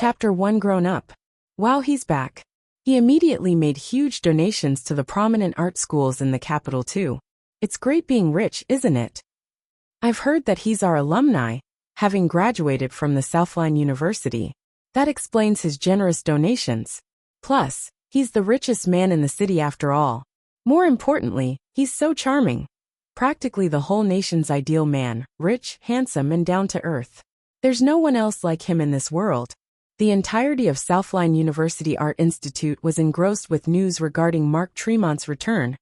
Chapter 1 Grown Up. Wow, he's back. He immediately made huge donations to the prominent art schools in the capital too. It's great being rich, isn't it? I've heard that he's our alumni, having graduated from the Southline University. That explains his generous donations. Plus, he's the richest man in the city after all. More importantly, he's so charming. Practically the whole nation's ideal man, rich, handsome, and down to earth. There's no one else like him in this world. The entirety of Southline University Art Institute was engrossed with news regarding Mark Tremont's return,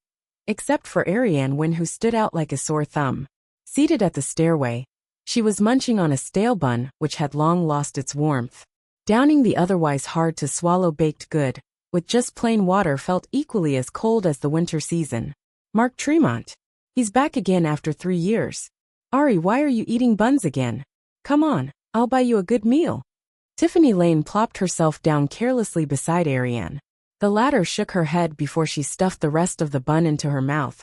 except for Ariane Wynne, who stood out like a sore thumb. Seated at the stairway, she was munching on a stale bun which had long lost its warmth. Downing the otherwise hard-to-swallow baked good, with just plain water, felt equally as cold as the winter season. Mark Tremont. He's back again after 3 years. Ari, why are you eating buns again? Come on, I'll buy you a good meal. Tiffany Lane plopped herself down carelessly beside Ariane. The latter shook her head before she stuffed the rest of the bun into her mouth,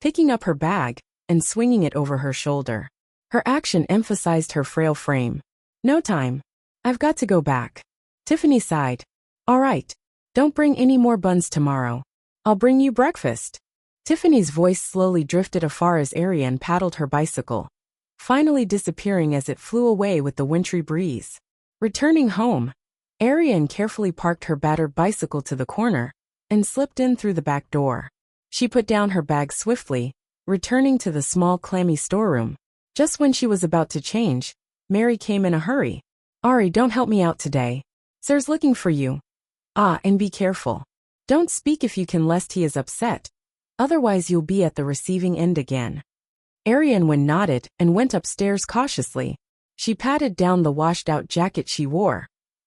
picking up her bag and swinging it over her shoulder. Her action emphasized her frail frame. No time. I've got to go back. Tiffany sighed. All right. Don't bring any more buns tomorrow. I'll bring you breakfast. Tiffany's voice slowly drifted afar as Ariane paddled her bicycle, finally disappearing as it flew away with the wintry breeze. Returning home, Ariane carefully parked her battered bicycle to the corner and slipped in through the back door. She put down her bag swiftly, returning to the small, clammy storeroom. Just when she was about to change, Mary came in a hurry. Ari, don't help me out today. Sir's looking for you. Ah, and be careful. Don't speak if you can, lest he is upset. Otherwise you'll be at the receiving end again. Ariane Wynne nodded and went upstairs cautiously. She patted down the washed-out jacket she wore,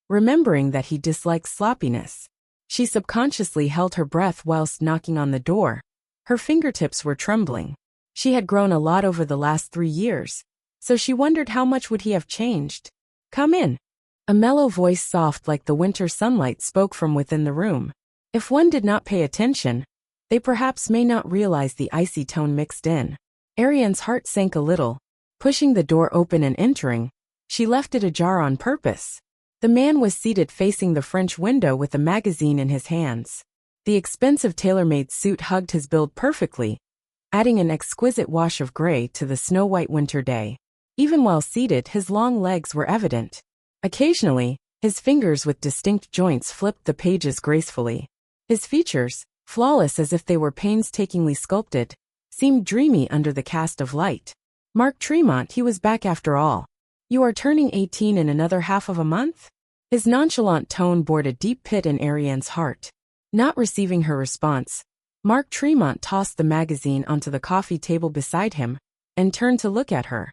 remembering that he disliked sloppiness. She subconsciously held her breath whilst knocking on the door. Her fingertips were trembling. She had grown a lot over the last 3 years, so she wondered how much would he have changed. Come in. A mellow voice, soft like the winter sunlight, spoke from within the room. If one did not pay attention, they perhaps may not realize the icy tone mixed in. Ariane's heart sank a little. Pushing the door open and entering, she left it ajar on purpose. The man was seated facing the French window with a magazine in his hands. The expensive tailor-made suit hugged his build perfectly, adding an exquisite wash of gray to the snow-white winter day. Even while seated, his long legs were evident. Occasionally, his fingers with distinct joints flipped the pages gracefully. His features, flawless as if they were painstakingly sculpted, seemed dreamy under the cast of light. Mark Tremont, he was back after all. You are turning 18 in another half of a month? His nonchalant tone bored a deep pit in Ariane's heart. Not receiving her response, Mark Tremont tossed the magazine onto the coffee table beside him and turned to look at her.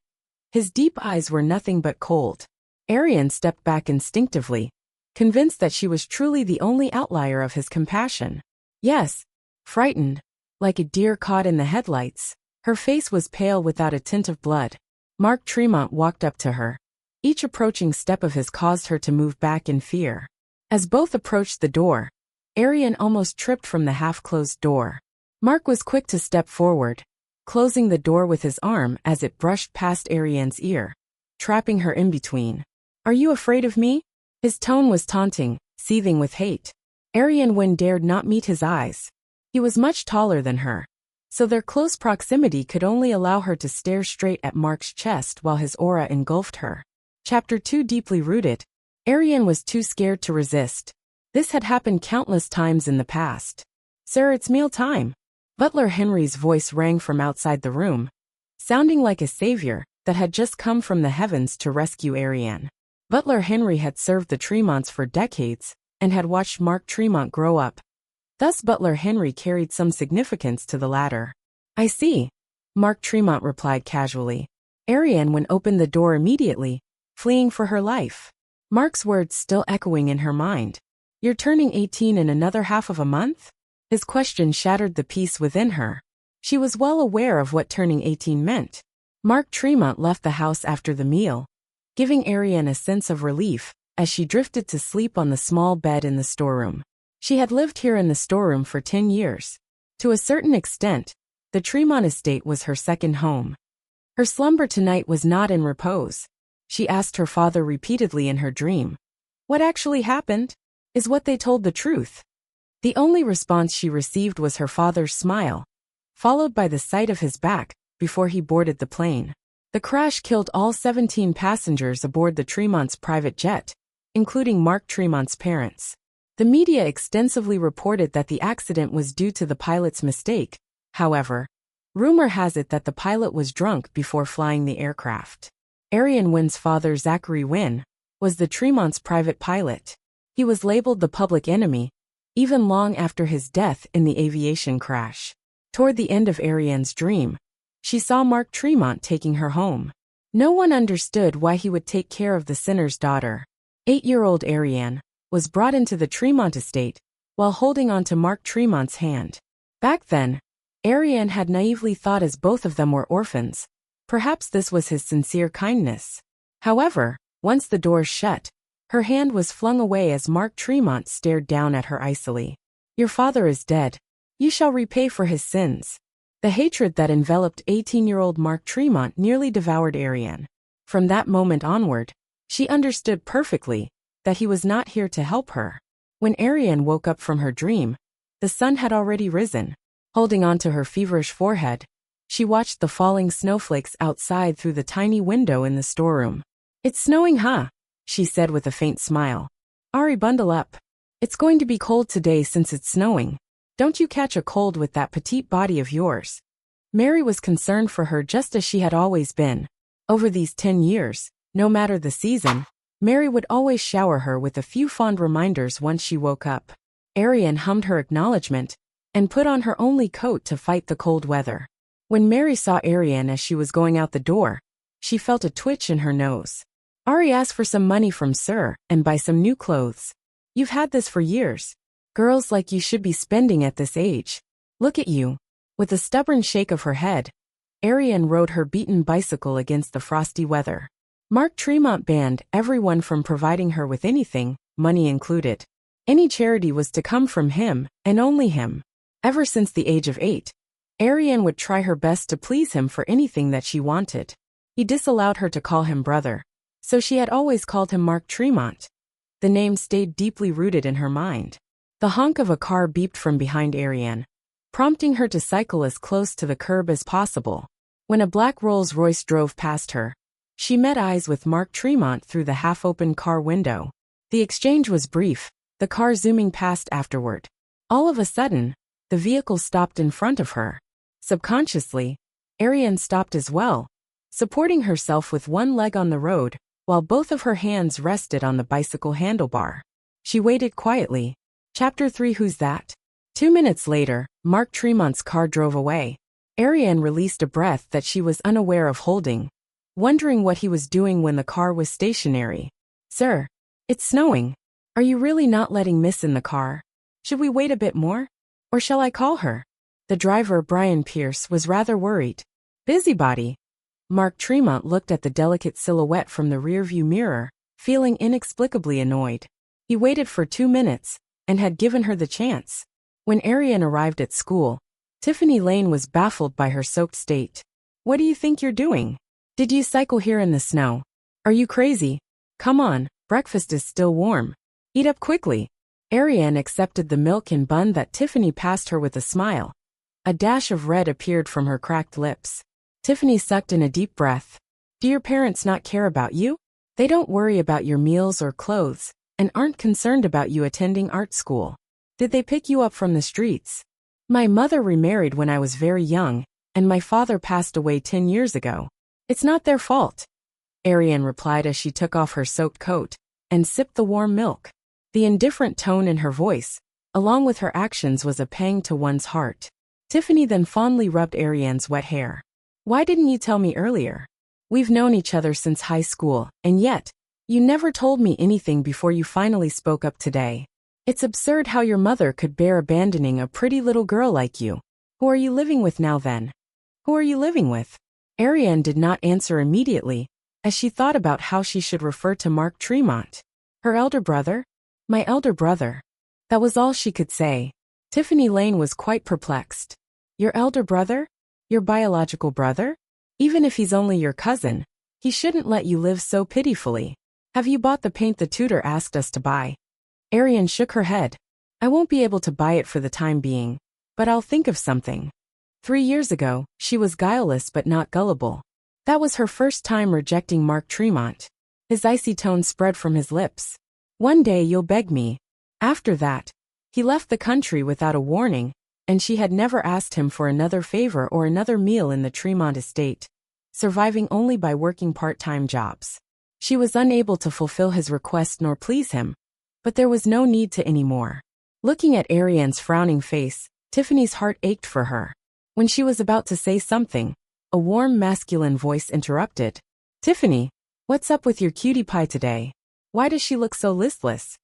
His deep eyes were nothing but cold. Ariane stepped back instinctively, convinced that she was truly the only outlier of his compassion. Yes, frightened, like a deer caught in the headlights. Her face was pale without a tint of blood. Mark Tremont walked up to her. Each approaching step of his caused her to move back in fear. As both approached the door, Ariane almost tripped from the half-closed door. Mark was quick to step forward, closing the door with his arm as it brushed past Ariane's ear, trapping her in between. Are you afraid of me? His tone was taunting, seething with hate. Ariane Wynne dared not meet his eyes. He was much taller than her, so their close proximity could only allow her to stare straight at Mark's chest while his aura engulfed her. Chapter 2 Deeply rooted. Ariane was too scared to resist. This had happened countless times in the past. Sir, it's meal time. Butler Henry's voice rang from outside the room, sounding like a savior that had just come from the heavens to rescue Ariane. Butler Henry had served the Tremonts for decades and had watched Mark Tremont grow up. Thus Butler Henry carried some significance to the latter. I see, Mark Tremont replied casually. Ariane Wynne opened the door immediately, fleeing for her life. Mark's words still echoing in her mind. You're turning 18 in another half of a month? His question shattered the peace within her. She was well aware of what turning 18 meant. Mark Tremont left the house after the meal, giving Ariane a sense of relief as she drifted to sleep on the small bed in the storeroom. She had lived here in the storeroom for 10 years. To a certain extent, the Tremont estate was her second home. Her slumber tonight was not in repose. She asked her father repeatedly in her dream. What actually happened? Is what they told the truth? The only response she received was her father's smile, followed by the sight of his back before he boarded the plane. The crash killed all 17 passengers aboard the Tremont's private jet, including Mark Tremont's parents. The media extensively reported that the accident was due to the pilot's mistake. However, rumor has it that the pilot was drunk before flying the aircraft. Arian Wynn's father, Zachary Wynn, was the Tremont's private pilot. He was labeled the public enemy, even long after his death in the aviation crash. Toward the end of Arian's dream, she saw Mark Tremont taking her home. No one understood why he would take care of the sinner's daughter. 8-year-old Arian was brought into the Tremont estate while holding on to Mark Tremont's hand. Back then, Arian had naively thought as both of them were orphans. Perhaps this was his sincere kindness. However, once the doors shut, her hand was flung away as Mark Tremont stared down at her icily. Your father is dead. You shall repay for his sins. The hatred that enveloped 18-year-old Mark Tremont nearly devoured Arian. From that moment onward, she understood perfectly that he was not here to help her. When Arian woke up from her dream, the sun had already risen. Holding on to her feverish forehead, she watched the falling snowflakes outside through the tiny window in the storeroom. It's snowing, huh? She said with a faint smile. Ari, bundle up. It's going to be cold today since it's snowing. Don't you catch a cold with that petite body of yours. Mary was concerned for her just as she had always been. Over these 10 years, no matter the season, Mary would always shower her with a few fond reminders once she woke up. Arian hummed her acknowledgement and put on her only coat to fight the cold weather. When Mary saw Arian as she was going out the door, she felt a twitch in her nose. Ari asked for some money from Sir and buy some new clothes. You've had this for years. Girls like you should be spending at this age. Look at you. With a stubborn shake of her head, Arian rode her beaten bicycle against the frosty weather. Mark Tremont banned everyone from providing her with anything, money included. Any charity was to come from him, and only him. Ever since the age of 8, Arian would try her best to please him for anything that she wanted. He disallowed her to call him brother, so she had always called him Mark Tremont. The name stayed deeply rooted in her mind. The honk of a car beeped from behind Arian, prompting her to cycle as close to the curb as possible. When a black Rolls-Royce drove past her, she met eyes with Mark Tremont through the half-open car window. The exchange was brief, the car zooming past afterward. All of a sudden, the vehicle stopped in front of her. Subconsciously, Arian stopped as well, supporting herself with one leg on the road, while both of her hands rested on the bicycle handlebar. She waited quietly. Chapter 3. Who's that? 2 minutes later, Mark Tremont's car drove away. Arian released a breath that she was unaware of holding, wondering what he was doing when the car was stationary. Sir, it's snowing. Are you really not letting Miss in the car? Should we wait a bit more? Or shall I call her? The driver, Brian Pierce, was rather worried. Busybody. Mark Tremont looked at the delicate silhouette from the rearview mirror, feeling inexplicably annoyed. He waited for 2 minutes, and had given her the chance. When Arian arrived at school, Tiffany Lane was baffled by her soaked state. What do you think you're doing? Did you cycle here in the snow? Are you crazy? Come on, breakfast is still warm. Eat up quickly. Arian accepted the milk and bun that Tiffany passed her with a smile. A dash of red appeared from her cracked lips. Tiffany sucked in a deep breath. Do your parents not care about you? They don't worry about your meals or clothes, and aren't concerned about you attending art school. Did they pick you up from the streets? My mother remarried when I was very young, and my father passed away 10 years ago. It's not their fault. Arian replied as she took off her soaked coat and sipped the warm milk. The indifferent tone in her voice, along with her actions, was a pang to one's heart. Tiffany then fondly rubbed Arian's wet hair. Why didn't you tell me earlier? We've known each other since high school, and yet, you never told me anything before you finally spoke up today. It's absurd how your mother could bear abandoning a pretty little girl like you. Who are you living with now then? Who are you living with? Arian did not answer immediately, as she thought about how she should refer to Mark Tremont. Her elder brother? My elder brother. That was all she could say. Tiffany Lane was quite perplexed. Your elder brother? Your biological brother? Even if he's only your cousin, he shouldn't let you live so pitifully. Have you bought the paint the tutor asked us to buy? Arian shook her head. I won't be able to buy it for the time being, but I'll think of something. 3 years ago, she was guileless but not gullible. That was her first time rejecting Mark Tremont. His icy tone spread from his lips. One day you'll beg me. After that, he left the country without a warning, and she had never asked him for another favor or another meal in the Tremont estate, surviving only by working part-time jobs. She was unable to fulfill his request nor please him, but there was no need to anymore. Looking at Arian's frowning face, Tiffany's heart ached for her. When she was about to say something, a warm masculine voice interrupted. Tiffany, what's up with your cutie pie today? Why does she look so listless?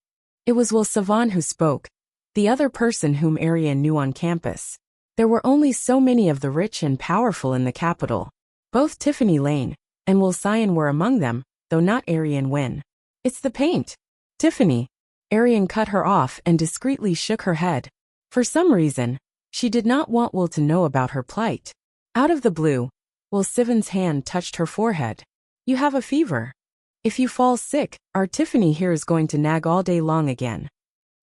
It was Will Savan who spoke, the other person whom Arian knew on campus. There were only so many of the rich and powerful in the capital. Both Tiffany Lane and Will Sion were among them, though not Arian Wynn. It's the paint. Tiffany. Arian cut her off and discreetly shook her head. For some reason, she did not want Will to know about her plight. Out of the blue, Will Sivan's hand touched her forehead. You have a fever. If you fall sick, our Tiffany here is going to nag all day long again.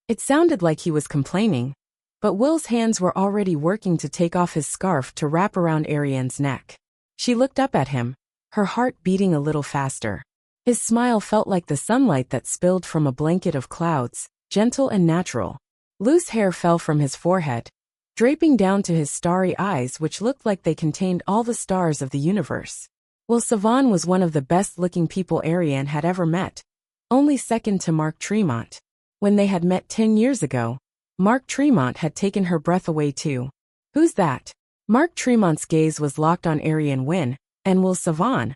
It sounded like he was complaining, but Will's hands were already working to take off his scarf to wrap around Arian's neck. She looked up at him, her heart beating a little faster. His smile felt like the sunlight that spilled from a blanket of clouds, gentle and natural. Loose hair fell from his forehead, draping down to his starry eyes which looked like they contained all the stars of the universe. Will Savan was one of the best-looking people Arian had ever met, only second to Mark Tremont. When they had met 10 years ago, Mark Tremont had taken her breath away too. Who's that? Mark Tremont's gaze was locked on Arian Wynn and Will Savan,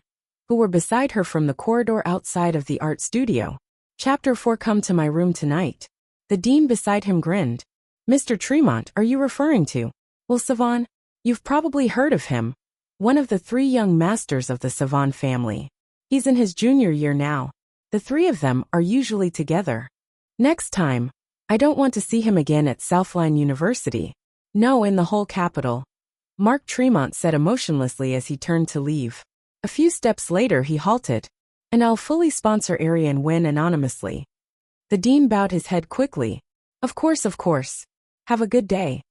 who were beside her from the corridor outside of the art studio. Chapter 4. Come to my room tonight. The dean beside him grinned. Mr. Tremont, are you referring to? Will Savan? You've probably heard of him. One of the 3 young masters of the Savan family. He's in his junior year now. The 3 of them are usually together. Next time, I don't want to see him again at Southline University. No, in the whole capital. Mark Tremont said emotionlessly as he turned to leave. A few steps later he halted. And I'll fully sponsor Arian Wynn anonymously. The dean bowed his head quickly. Of course, of course. Have a good day.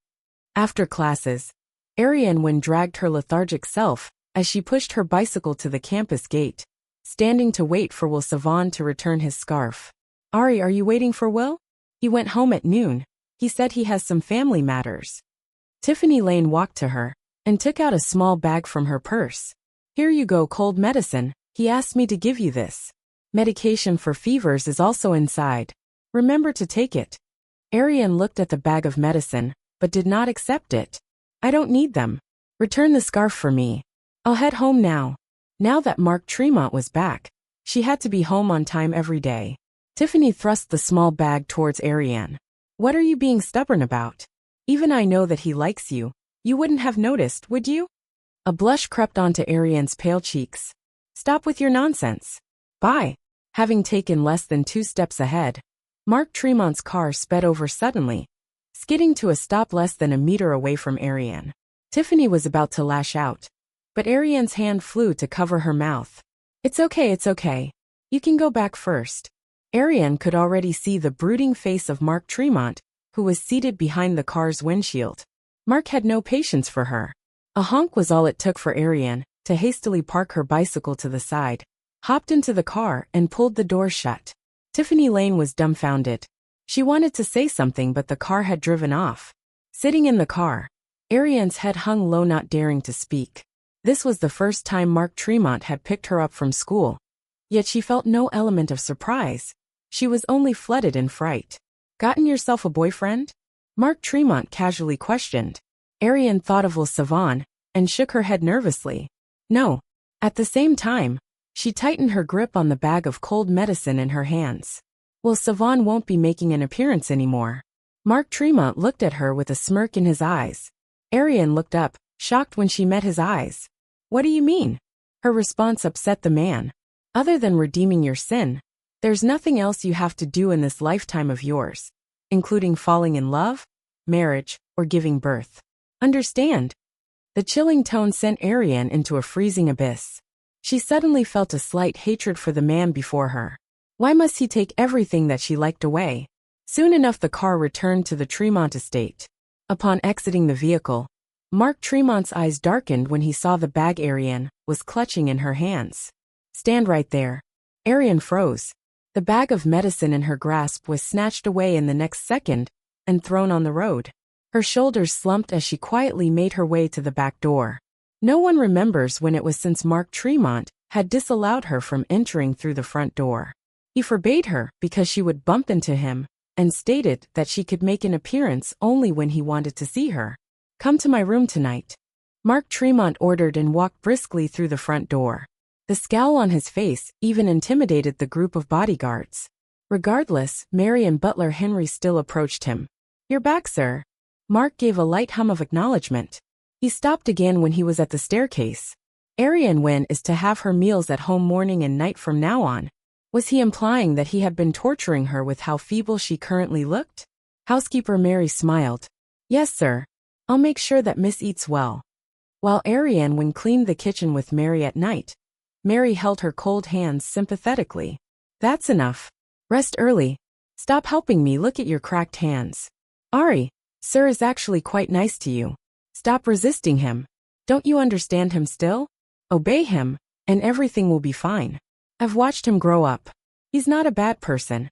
After classes, Arian Wynn dragged her lethargic self as she pushed her bicycle to the campus gate, standing to wait for Will Savan to return his scarf. Ari, are you waiting for Will? He went home at noon. He said he has some family matters. Tiffany Lane walked to her and took out a small bag from her purse. Here you go, cold medicine. He asked me to give you this. Medication for fevers is also inside. Remember to take it. Arian looked at the bag of medicine, but did not accept it. I don't need them. Return the scarf for me. I'll head home now. Now that Mark Tremont was back, she had to be home on time every day. Tiffany thrust the small bag towards Arian. What are you being stubborn about? Even I know that he likes you. You wouldn't have noticed, would you? A blush crept onto Arian's pale cheeks. Stop with your nonsense. Bye. Having taken less than 2 steps ahead, Mark Tremont's car sped over suddenly, skidding to a stop less than a meter away from Arian. Tiffany was about to lash out, but Arian's hand flew to cover her mouth. It's okay, it's okay. You can go back first. Arian could already see the brooding face of Mark Tremont, who was seated behind the car's windshield. Mark had no patience for her. A honk was all it took for Arian to hastily park her bicycle to the side, hopped into the car and pulled the door shut. Tiffany Lane was dumbfounded. She wanted to say something but the car had driven off. Sitting in the car, Arian's head hung low, not daring to speak. This was the first time Mark Tremont had picked her up from school. Yet she felt no element of surprise. She was only flooded in fright. Gotten yourself a boyfriend? Mark Tremont casually questioned. Arian thought of Will Savan and shook her head nervously. No. At the same time, she tightened her grip on the bag of cold medicine in her hands. Will Savan won't be making an appearance anymore. Mark Tremont looked at her with a smirk in his eyes. Arian looked up, shocked when she met his eyes. What do you mean? Her response upset the man. Other than redeeming your sin, there's nothing else you have to do in this lifetime of yours, including falling in love, marriage, or giving birth. Understand? The chilling tone sent Arian into a freezing abyss. She suddenly felt a slight hatred for the man before her. Why must he take everything that she liked away? Soon enough the car returned to the Tremont estate. Upon exiting the vehicle, Mark Tremont's eyes darkened when he saw the bag Ariane was clutching in her hands. Stand right there. Ariane froze. The bag of medicine in her grasp was snatched away in the next second and thrown on the road. Her shoulders slumped as she quietly made her way to the back door. No one remembers when it was since Mark Tremont had disallowed her from entering through the front door. He forbade her because she would bump into him and stated that she could make an appearance only when he wanted to see her. Come to my room tonight. Mark Tremont ordered and walked briskly through the front door. The scowl on his face even intimidated the group of bodyguards. Regardless, Mary and butler Henry still approached him. You're back, sir. Mark gave a light hum of acknowledgement. He stopped again when he was at the staircase. Ariane Wen is to have her meals at home morning and night from now on. Was he implying that he had been torturing her with how feeble she currently looked? Housekeeper Mary smiled. Yes, sir. I'll make sure that Miss eats well. While Ariane Wen cleaned the kitchen with Mary at night, Mary held her cold hands sympathetically. That's enough. Rest early. Stop helping me look at your cracked hands. Ari, sir is actually quite nice to you. Stop resisting him. Don't you understand him still? Obey him, and everything will be fine. I've watched him grow up. He's not a bad person.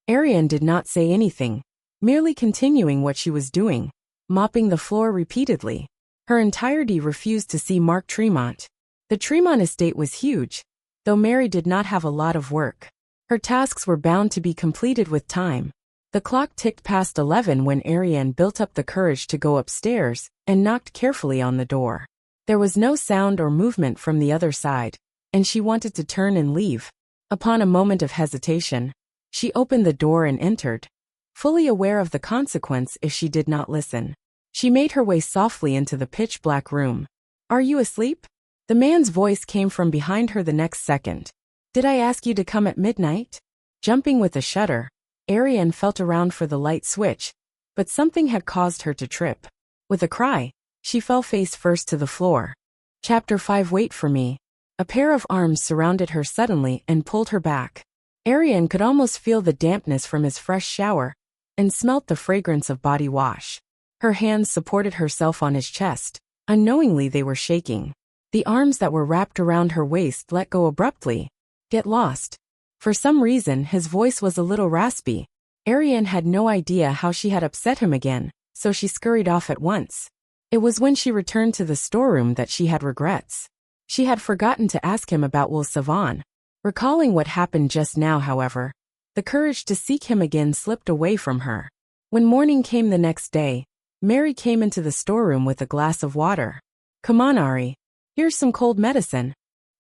Ariane did not say anything, merely continuing what she was doing, mopping the floor repeatedly. Her entirety refused to see Mark Tremont. The Tremont estate was huge, though Mary did not have a lot of work. Her tasks were bound to be completed with time. The clock ticked past 11 when Ariane built up the courage to go upstairs and knocked carefully on the door. There was no sound or movement from the other side, and she wanted to turn and leave. Upon a moment of hesitation, she opened the door and entered, fully aware of the consequence if she did not listen. She made her way softly into the pitch-black room. Are you asleep? The man's voice came from behind her the next second. Did I ask you to come at midnight? Jumping with a shudder, Ariane felt around for the light switch, but something had caused her to trip. With a cry, she fell face first to the floor. Chapter 5 Wait for me. A pair of arms surrounded her suddenly and pulled her back. Ariane could almost feel the dampness from his fresh shower and smelt the fragrance of body wash. Her hands supported herself on his chest. Unknowingly they were shaking. The arms that were wrapped around her waist let go abruptly. Get lost. For some reason his voice was a little raspy. Ariane had no idea how she had upset him again, so she scurried off at once. It was when she returned to the storeroom that she had regrets. She had forgotten to ask him about Will Savon. Recalling what happened just now, however, the courage to seek him again slipped away from her. When morning came the next day, Mary came into the storeroom with a glass of water. Come on, Ari. Here's some cold medicine.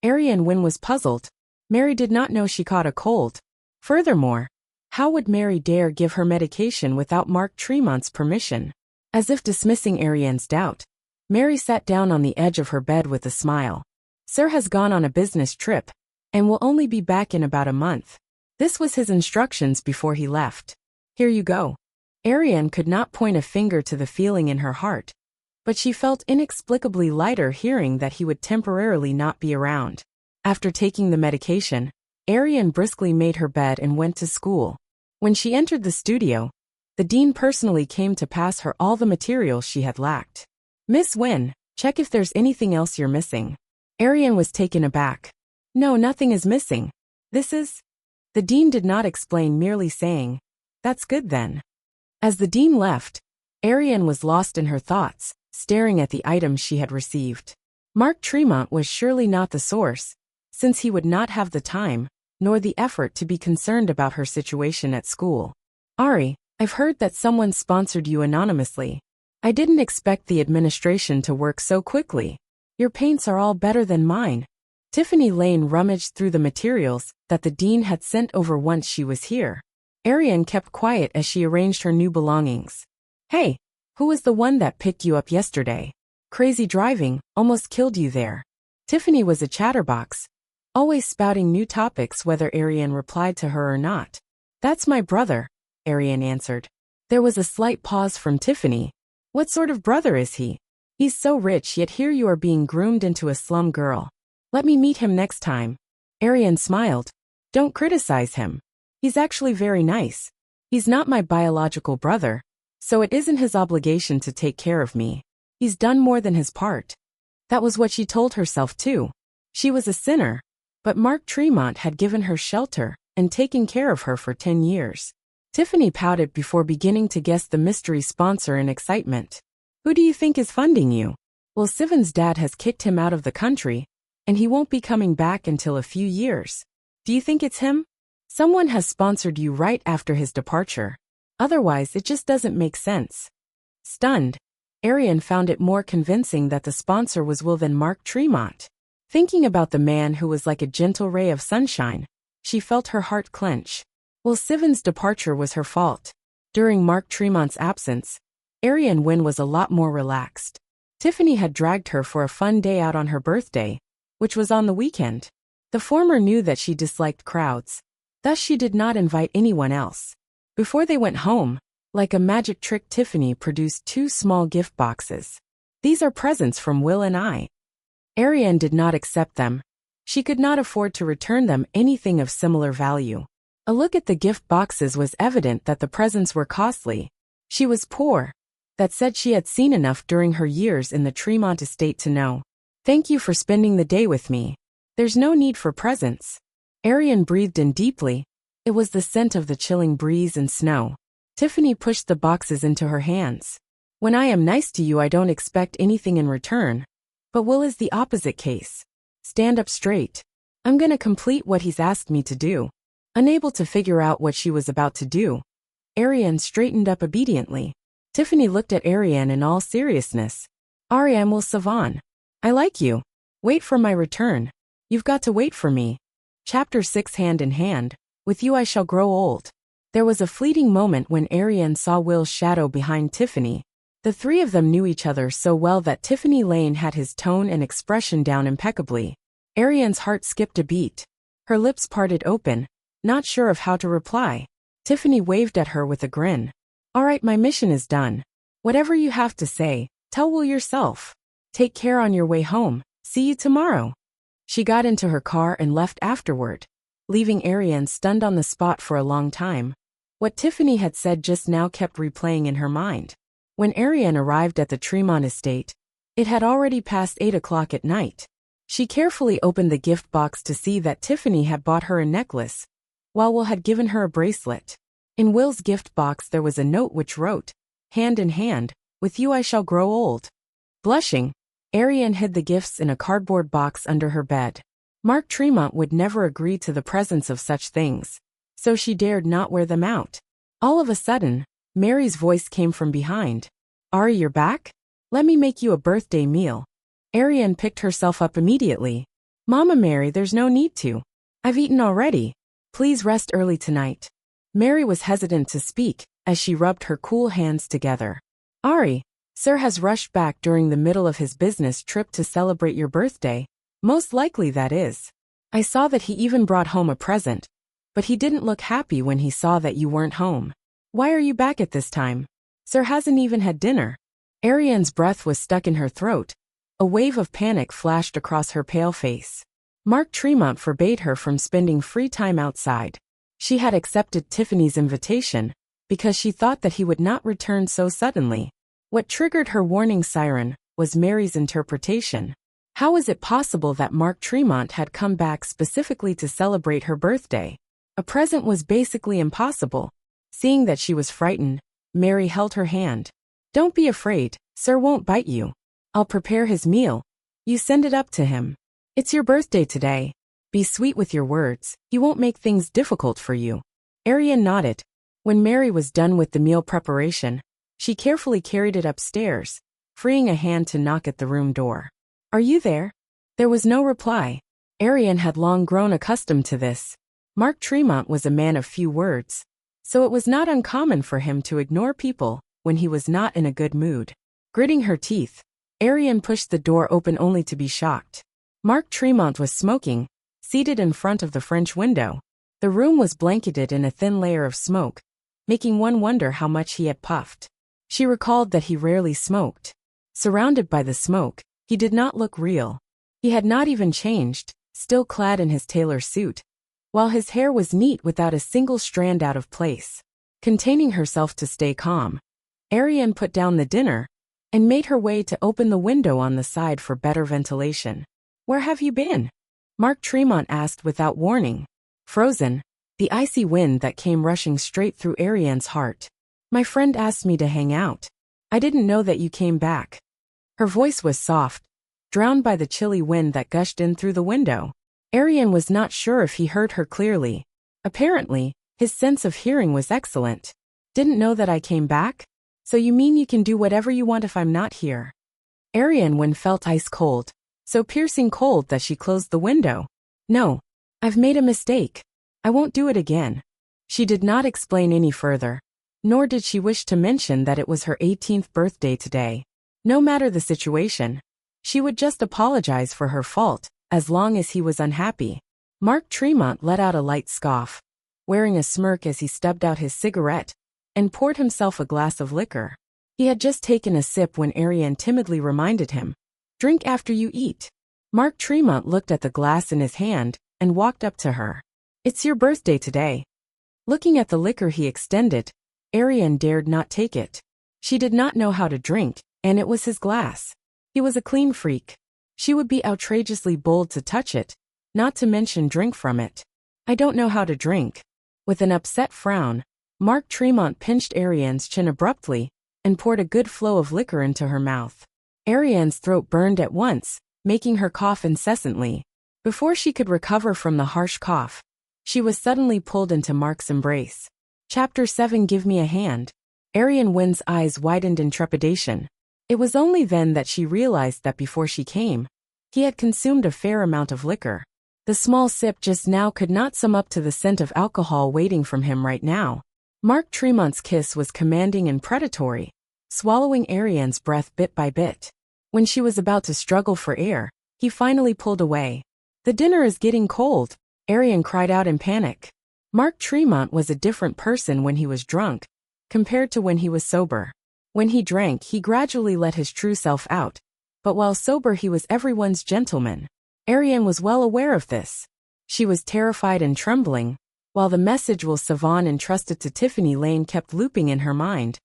Ariane Wen was puzzled. Mary did not know she caught a cold. Furthermore, how would Mary dare give her medication without Mark Tremont's permission? As if dismissing Ariane's doubt, Mary sat down on the edge of her bed with a smile. Sir has gone on a business trip and will only be back in about a month. This was his instructions before he left. Here you go. Ariane could not point a finger to the feeling in her heart, but she felt inexplicably lighter hearing that he would temporarily not be around. After taking the medication, Ariane briskly made her bed and went to school. When she entered the studio, the dean personally came to pass her all the materials she had lacked. Miss Wen, check if there's anything else you're missing. Ariane was taken aback. No, nothing is missing. This is... The dean did not explain, merely saying, That's good then. As the dean left, Ariane was lost in her thoughts, staring at the items she had received. Mark Tremont was surely not the source, since he would not have the time, nor the effort to be concerned about her situation at school. Ari, I've heard that someone sponsored you anonymously. I didn't expect the administration to work so quickly. Your paints are all better than mine. Tiffany Lane rummaged through the materials that the dean had sent over once she was here. Ariane kept quiet as she arranged her new belongings. Hey, who was the one that picked you up yesterday? Crazy driving almost killed you there. Tiffany was a chatterbox, always spouting new topics whether Ariane replied to her or not. That's my brother, Ariane answered. There was a slight pause from Tiffany. What sort of brother is he? He's so rich, yet here you are being groomed into a slum girl. Let me meet him next time. Ariane smiled. Don't criticize him. He's actually very nice. He's not my biological brother, so it isn't his obligation to take care of me. He's done more than his part. That was what she told herself too. She was a sinner, but Mark Tremont had given her shelter and taken care of her for 10 years. Tiffany pouted before beginning to guess the mystery sponsor in excitement. Who do you think is funding you? Well, Sivan's dad has kicked him out of the country, and he won't be coming back until a few years. Do you think it's him? Someone has sponsored you right after his departure. Otherwise, it just doesn't make sense. Stunned, Arian found it more convincing that the sponsor was Will than Mark Tremont. Thinking about the man who was like a gentle ray of sunshine, she felt her heart clench. Well, Sivan's departure was her fault. During Mark Tremont's absence, Arian Wynn was a lot more relaxed. Tiffany had dragged her for a fun day out on her birthday, which was on the weekend. The former knew that she disliked crowds. Thus she did not invite anyone else. Before they went home, like a magic trick, Tiffany produced 2 small gift boxes. These are presents from Will and I. Arian did not accept them. She could not afford to return them anything of similar value. A look at the gift boxes was evident that the presents were costly. She was poor. That said, she had seen enough during her years in the Tremont estate to know. Thank you for spending the day with me. There's no need for presents. Arian breathed in deeply. It was the scent of the chilling breeze and snow. Tiffany pushed the boxes into her hands. When I am nice to you, I don't expect anything in return. But Will is the opposite case. Stand up straight. I'm gonna complete what he's asked me to do. Unable to figure out what she was about to do, Arian straightened up obediently. Tiffany looked at Arian in all seriousness. Arian Will Savan. I like you. Wait for my return. You've got to wait for me. Chapter 6. Hand in Hand. With you I shall grow old. There was a fleeting moment when Arian saw Will's shadow behind Tiffany. The three of them knew each other so well that Tiffany Lane had his tone and expression down impeccably. Arian's heart skipped a beat. Her lips parted open, not sure of how to reply. Tiffany waved at her with a grin. All right, my mission is done. Whatever you have to say, tell Will yourself. Take care on your way home. See you tomorrow. She got into her car and left afterward, leaving Arian stunned on the spot for a long time. What Tiffany had said just now kept replaying in her mind. When Arian arrived at the Tremont estate, it had already passed 8 o'clock at night. She carefully opened the gift box to see that Tiffany had bought her a necklace, while Will had given her a bracelet. In Will's gift box there was a note which wrote, Hand in hand, with you I shall grow old. Blushing, Arian hid the gifts in a cardboard box under her bed. Mark Tremont would never agree to the presence of such things, so she dared not wear them out. All of a sudden, Mary's voice came from behind. Ari, you're back? Let me make you a birthday meal. Arian picked herself up immediately. Mama Mary, there's no need to. I've eaten already. Please rest early tonight. Mary was hesitant to speak, as she rubbed her cool hands together. Ari, Sir has rushed back during the middle of his business trip to celebrate your birthday. Most likely that is. I saw that he even brought home a present, but he didn't look happy when he saw that you weren't home. Why are you back at this time? Sir hasn't even had dinner. Arian's breath was stuck in her throat. A wave of panic flashed across her pale face. Mark Tremont forbade her from spending free time outside. She had accepted Tiffany's invitation because she thought that he would not return so suddenly. What triggered her warning siren was Mary's interpretation. How was it possible that Mark Tremont had come back specifically to celebrate her birthday? A present was basically impossible. Seeing that she was frightened, Mary held her hand. Don't be afraid, Sir won't bite you. I'll prepare his meal. You send it up to him. It's your birthday today. Be sweet with your words, he won't make things difficult for you. Arian nodded. When Mary was done with the meal preparation, she carefully carried it upstairs, freeing a hand to knock at the room door. Are you there? There was no reply. Arian had long grown accustomed to this. Mark Tremont was a man of few words, so it was not uncommon for him to ignore people when he was not in a good mood. Gritting her teeth, Arian pushed the door open only to be shocked. Mark Tremont was smoking, seated in front of the French window. The room was blanketed in a thin layer of smoke, making one wonder how much he had puffed. She recalled that he rarely smoked. Surrounded by the smoke, he did not look real. He had not even changed, still clad in his tailor suit, while his hair was neat without a single strand out of place. Containing herself to stay calm, Ariane put down the dinner and made her way to open the window on the side for better ventilation. "Where have you been?" Mark Tremont asked without warning. Frozen, the icy wind that came rushing straight through Ariane's heart. "My friend asked me to hang out. I didn't know that you came back." Her voice was soft, drowned by the chilly wind that gushed in through the window. Ariane was not sure if he heard her clearly. Apparently, his sense of hearing was excellent. "Didn't know that I came back? So you mean you can do whatever you want if I'm not here?" Ariane felt ice cold, so piercing cold that she closed the window. "No, I've made a mistake. I won't do it again." She did not explain any further, nor did she wish to mention that it was her 18th birthday today. No matter the situation, she would just apologize for her fault, as long as he was unhappy. Mark Tremont let out a light scoff, wearing a smirk as he stubbed out his cigarette and poured himself a glass of liquor. He had just taken a sip when Ariane timidly reminded him, "Drink after you eat." Mark Tremont looked at the glass in his hand and walked up to her. "It's your birthday today." Looking at the liquor he extended, Ariane dared not take it. She did not know how to drink, and it was his glass. He was a clean freak. She would be outrageously bold to touch it, not to mention drink from it. "I don't know how to drink." With an upset frown, Mark Tremont pinched Ariane's chin abruptly and poured a good flow of liquor into her mouth. Ariane's throat burned at once, making her cough incessantly. Before she could recover from the harsh cough, she was suddenly pulled into Mark's embrace. Chapter 7 Give Me a Hand. Ariane's eyes widened in trepidation. It was only then that she realized that before she came, he had consumed a fair amount of liquor. The small sip just now could not sum up to the scent of alcohol waiting from him right now. Mark Tremont's kiss was commanding and predatory, swallowing Ariane's breath bit by bit. When she was about to struggle for air, he finally pulled away. "The dinner is getting cold," Ariane cried out in panic. Mark Tremont was a different person when he was drunk, compared to when he was sober. When he drank, he gradually let his true self out, but while sober he was everyone's gentleman. Ariane was well aware of this. She was terrified and trembling, while the message Will Savon entrusted to Tiffany Lane kept looping in her mind.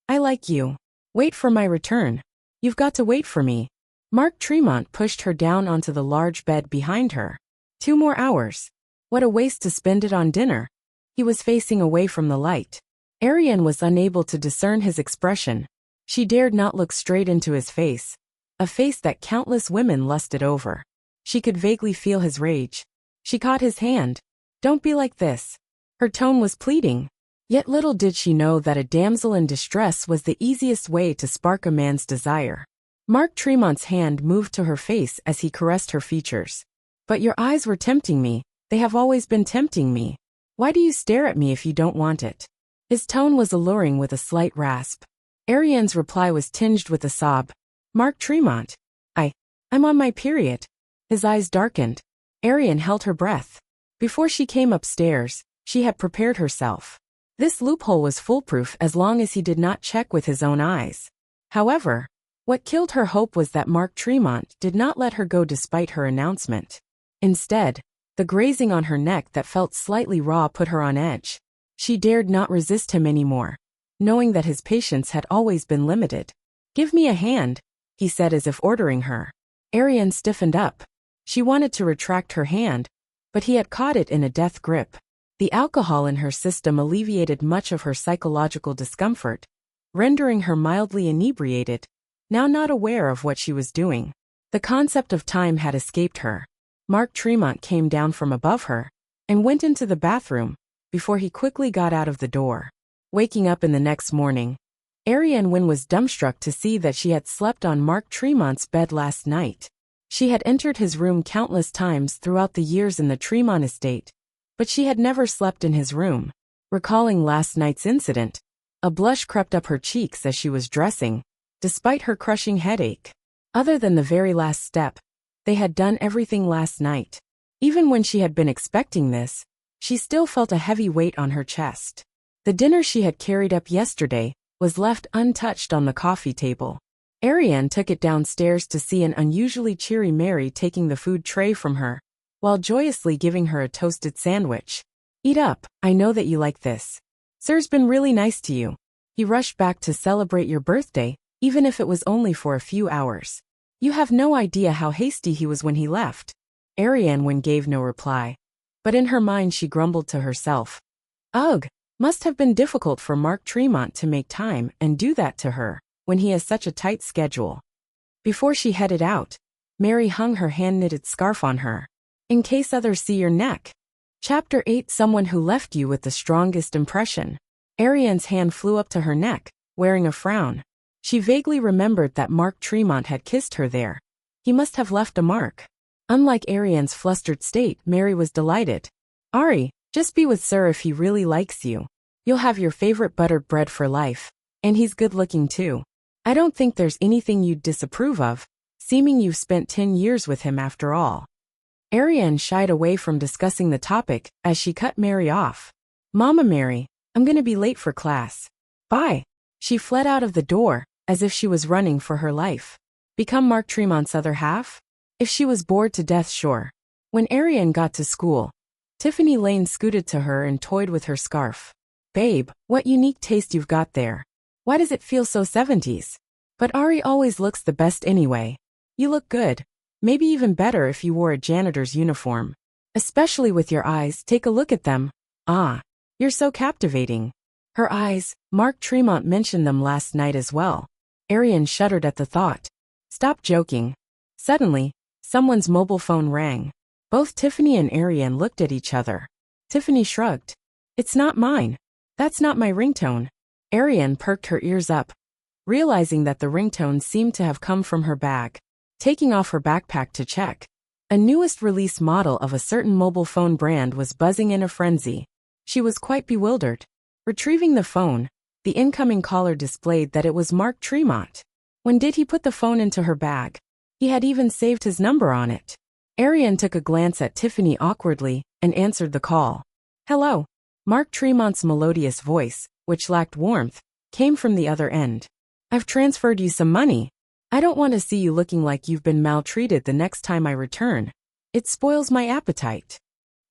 "I like you. Wait for my return. You've got to wait for me." Mark Tremont pushed her down onto the large bed behind her. 2 more hours. What a waste to spend it on dinner. He was facing away from the light. Ariane was unable to discern his expression. She dared not look straight into his face, a face that countless women lusted over. She could vaguely feel his rage. She caught his hand. "Don't be like this." Her tone was pleading. Yet little did she know that a damsel in distress was the easiest way to spark a man's desire. Mark Tremont's hand moved to her face as he caressed her features. "But your eyes were tempting me. They have always been tempting me. Why do you stare at me if you don't want it?" His tone was alluring with a slight rasp. Ariane's reply was tinged with a sob. "Mark Tremont, I'm on my period." His eyes darkened. Ariane held her breath. Before she came upstairs, she had prepared herself. This loophole was foolproof as long as he did not check with his own eyes. However, what killed her hope was that Mark Tremont did not let her go despite her announcement. Instead, the grazing on her neck that felt slightly raw put her on edge. She dared not resist him anymore, knowing that his patience had always been limited. "Give me a hand," he said as if ordering her. Ariane stiffened up. She wanted to retract her hand, but he had caught it in a death grip. The alcohol in her system alleviated much of her psychological discomfort, rendering her mildly inebriated, now not aware of what she was doing. The concept of time had escaped her. Mark Tremont came down from above her and went into the bathroom before he quickly got out of the door. Waking up in the next morning, Ariane was dumbstruck to see that she had slept on Mark Tremont's bed last night. She had entered his room countless times throughout the years in the Tremont estate, but she had never slept in his room. Recalling last night's incident, a blush crept up her cheeks as she was dressing, despite her crushing headache. Other than the very last step, they had done everything last night. Even when she had been expecting this, she still felt a heavy weight on her chest. The dinner she had carried up yesterday was left untouched on the coffee table. Ariane took it downstairs to see an unusually cheery Mary taking the food tray from her, while joyously giving her a toasted sandwich. Eat up, I know that you like this. Sir's been really nice to you. He rushed back to celebrate your birthday, even if it was only for a few hours. You have no idea how hasty he was when he left. Ariane gave no reply. But in her mind she grumbled to herself. Ugh, must have been difficult for Mark Tremont to make time and do that to her, when he has such a tight schedule. Before she headed out, Mary hung her hand-knitted scarf on her. In case others see your neck. Chapter 8. Someone who left you with the strongest impression. Ariane's hand flew up to her neck, wearing a frown. She vaguely remembered that Mark Tremont had kissed her there. He must have left a mark. Unlike Ariane's flustered state, Mary was delighted. Ari, just be with Sir if he really likes you. You'll have your favorite buttered bread for life. And he's good-looking too. I don't think there's anything you'd disapprove of, seeming you've spent 10 years with him after all. Ariane shied away from discussing the topic as she cut Mary off. Mama Mary, I'm gonna be late for class. Bye. She fled out of the door, as if she was running for her life. Become Mark Tremont's other half? If she was bored to death, sure. When Ariane got to school, Tiffany Lane scooted to her and toyed with her scarf. Babe, what unique taste you've got there. Why does it feel so 70s? But Ari always looks the best anyway. You look good. Maybe even better if you wore a janitor's uniform. Especially with your eyes, take a look at them. Ah, you're so captivating. Her eyes, Mark Tremont mentioned them last night as well. Ariane shuddered at the thought. Stop joking. Suddenly, someone's mobile phone rang. Both Tiffany and Ariane looked at each other. Tiffany shrugged. It's not mine. That's not my ringtone. Ariane perked her ears up, realizing that the ringtone seemed to have come from her bag. Taking off her backpack to check, a newest release model of a certain mobile phone brand was buzzing in a frenzy. She was quite bewildered. Retrieving the phone, the incoming caller displayed that it was Mark Tremont. When did he put the phone into her bag? He had even saved his number on it. Ariane took a glance at Tiffany awkwardly and answered the call. Hello. Mark Tremont's melodious voice, which lacked warmth, came from the other end. I've transferred you some money. I don't want to see you looking like you've been maltreated the next time I return. It spoils my appetite.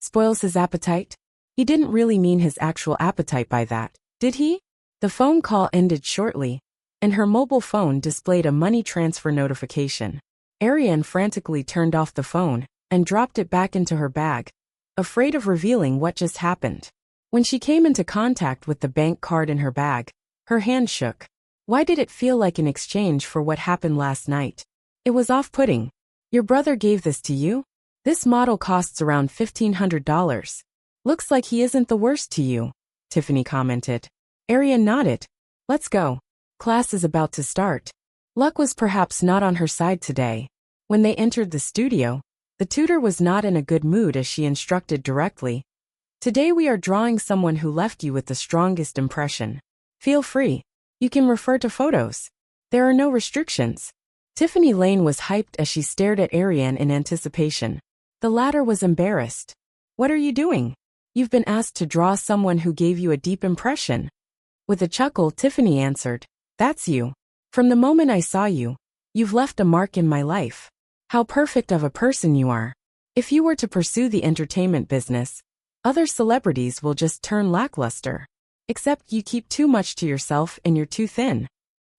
Spoils his appetite? He didn't really mean his actual appetite by that, did he? The phone call ended shortly, and her mobile phone displayed a money transfer notification. Ariane frantically turned off the phone and dropped it back into her bag, afraid of revealing what just happened. When she came into contact with the bank card in her bag, her hand shook. Why did it feel like an exchange for what happened last night? It was off-putting. Your brother gave this to you? This model costs around $1,500. Looks like he isn't the worst to you, Tiffany commented. Ariane nodded. Let's go. Class is about to start. Luck was perhaps not on her side today. When they entered the studio, the tutor was not in a good mood as she instructed directly. Today we are drawing someone who left you with the strongest impression. Feel free. You can refer to photos. There are no restrictions. Tiffany Lane was hyped as she stared at Ariane in anticipation. The latter was embarrassed. What are you doing? You've been asked to draw someone who gave you a deep impression. With a chuckle, Tiffany answered, That's you. From the moment I saw you, you've left a mark in my life. How perfect of a person you are. If you were to pursue the entertainment business, other celebrities will just turn lackluster. Except you keep too much to yourself and you're too thin.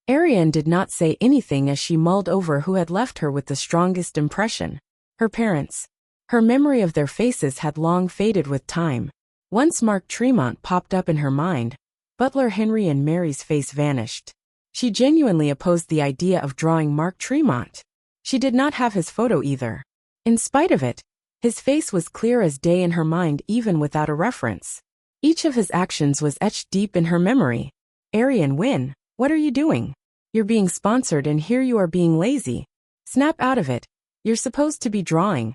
Ariane did not say anything as she mulled over who had left her with the strongest impression. Her parents. Her memory of their faces had long faded with time. Once Mark Tremont popped up in her mind, Butler Henry and Mary's face vanished. She genuinely opposed the idea of drawing Mark Tremont. She did not have his photo either. In spite of it, his face was clear as day in her mind even without a reference. Each of his actions was etched deep in her memory. Ariane Wynn, what are you doing? You're being sponsored and here you are being lazy. Snap out of it. You're supposed to be drawing.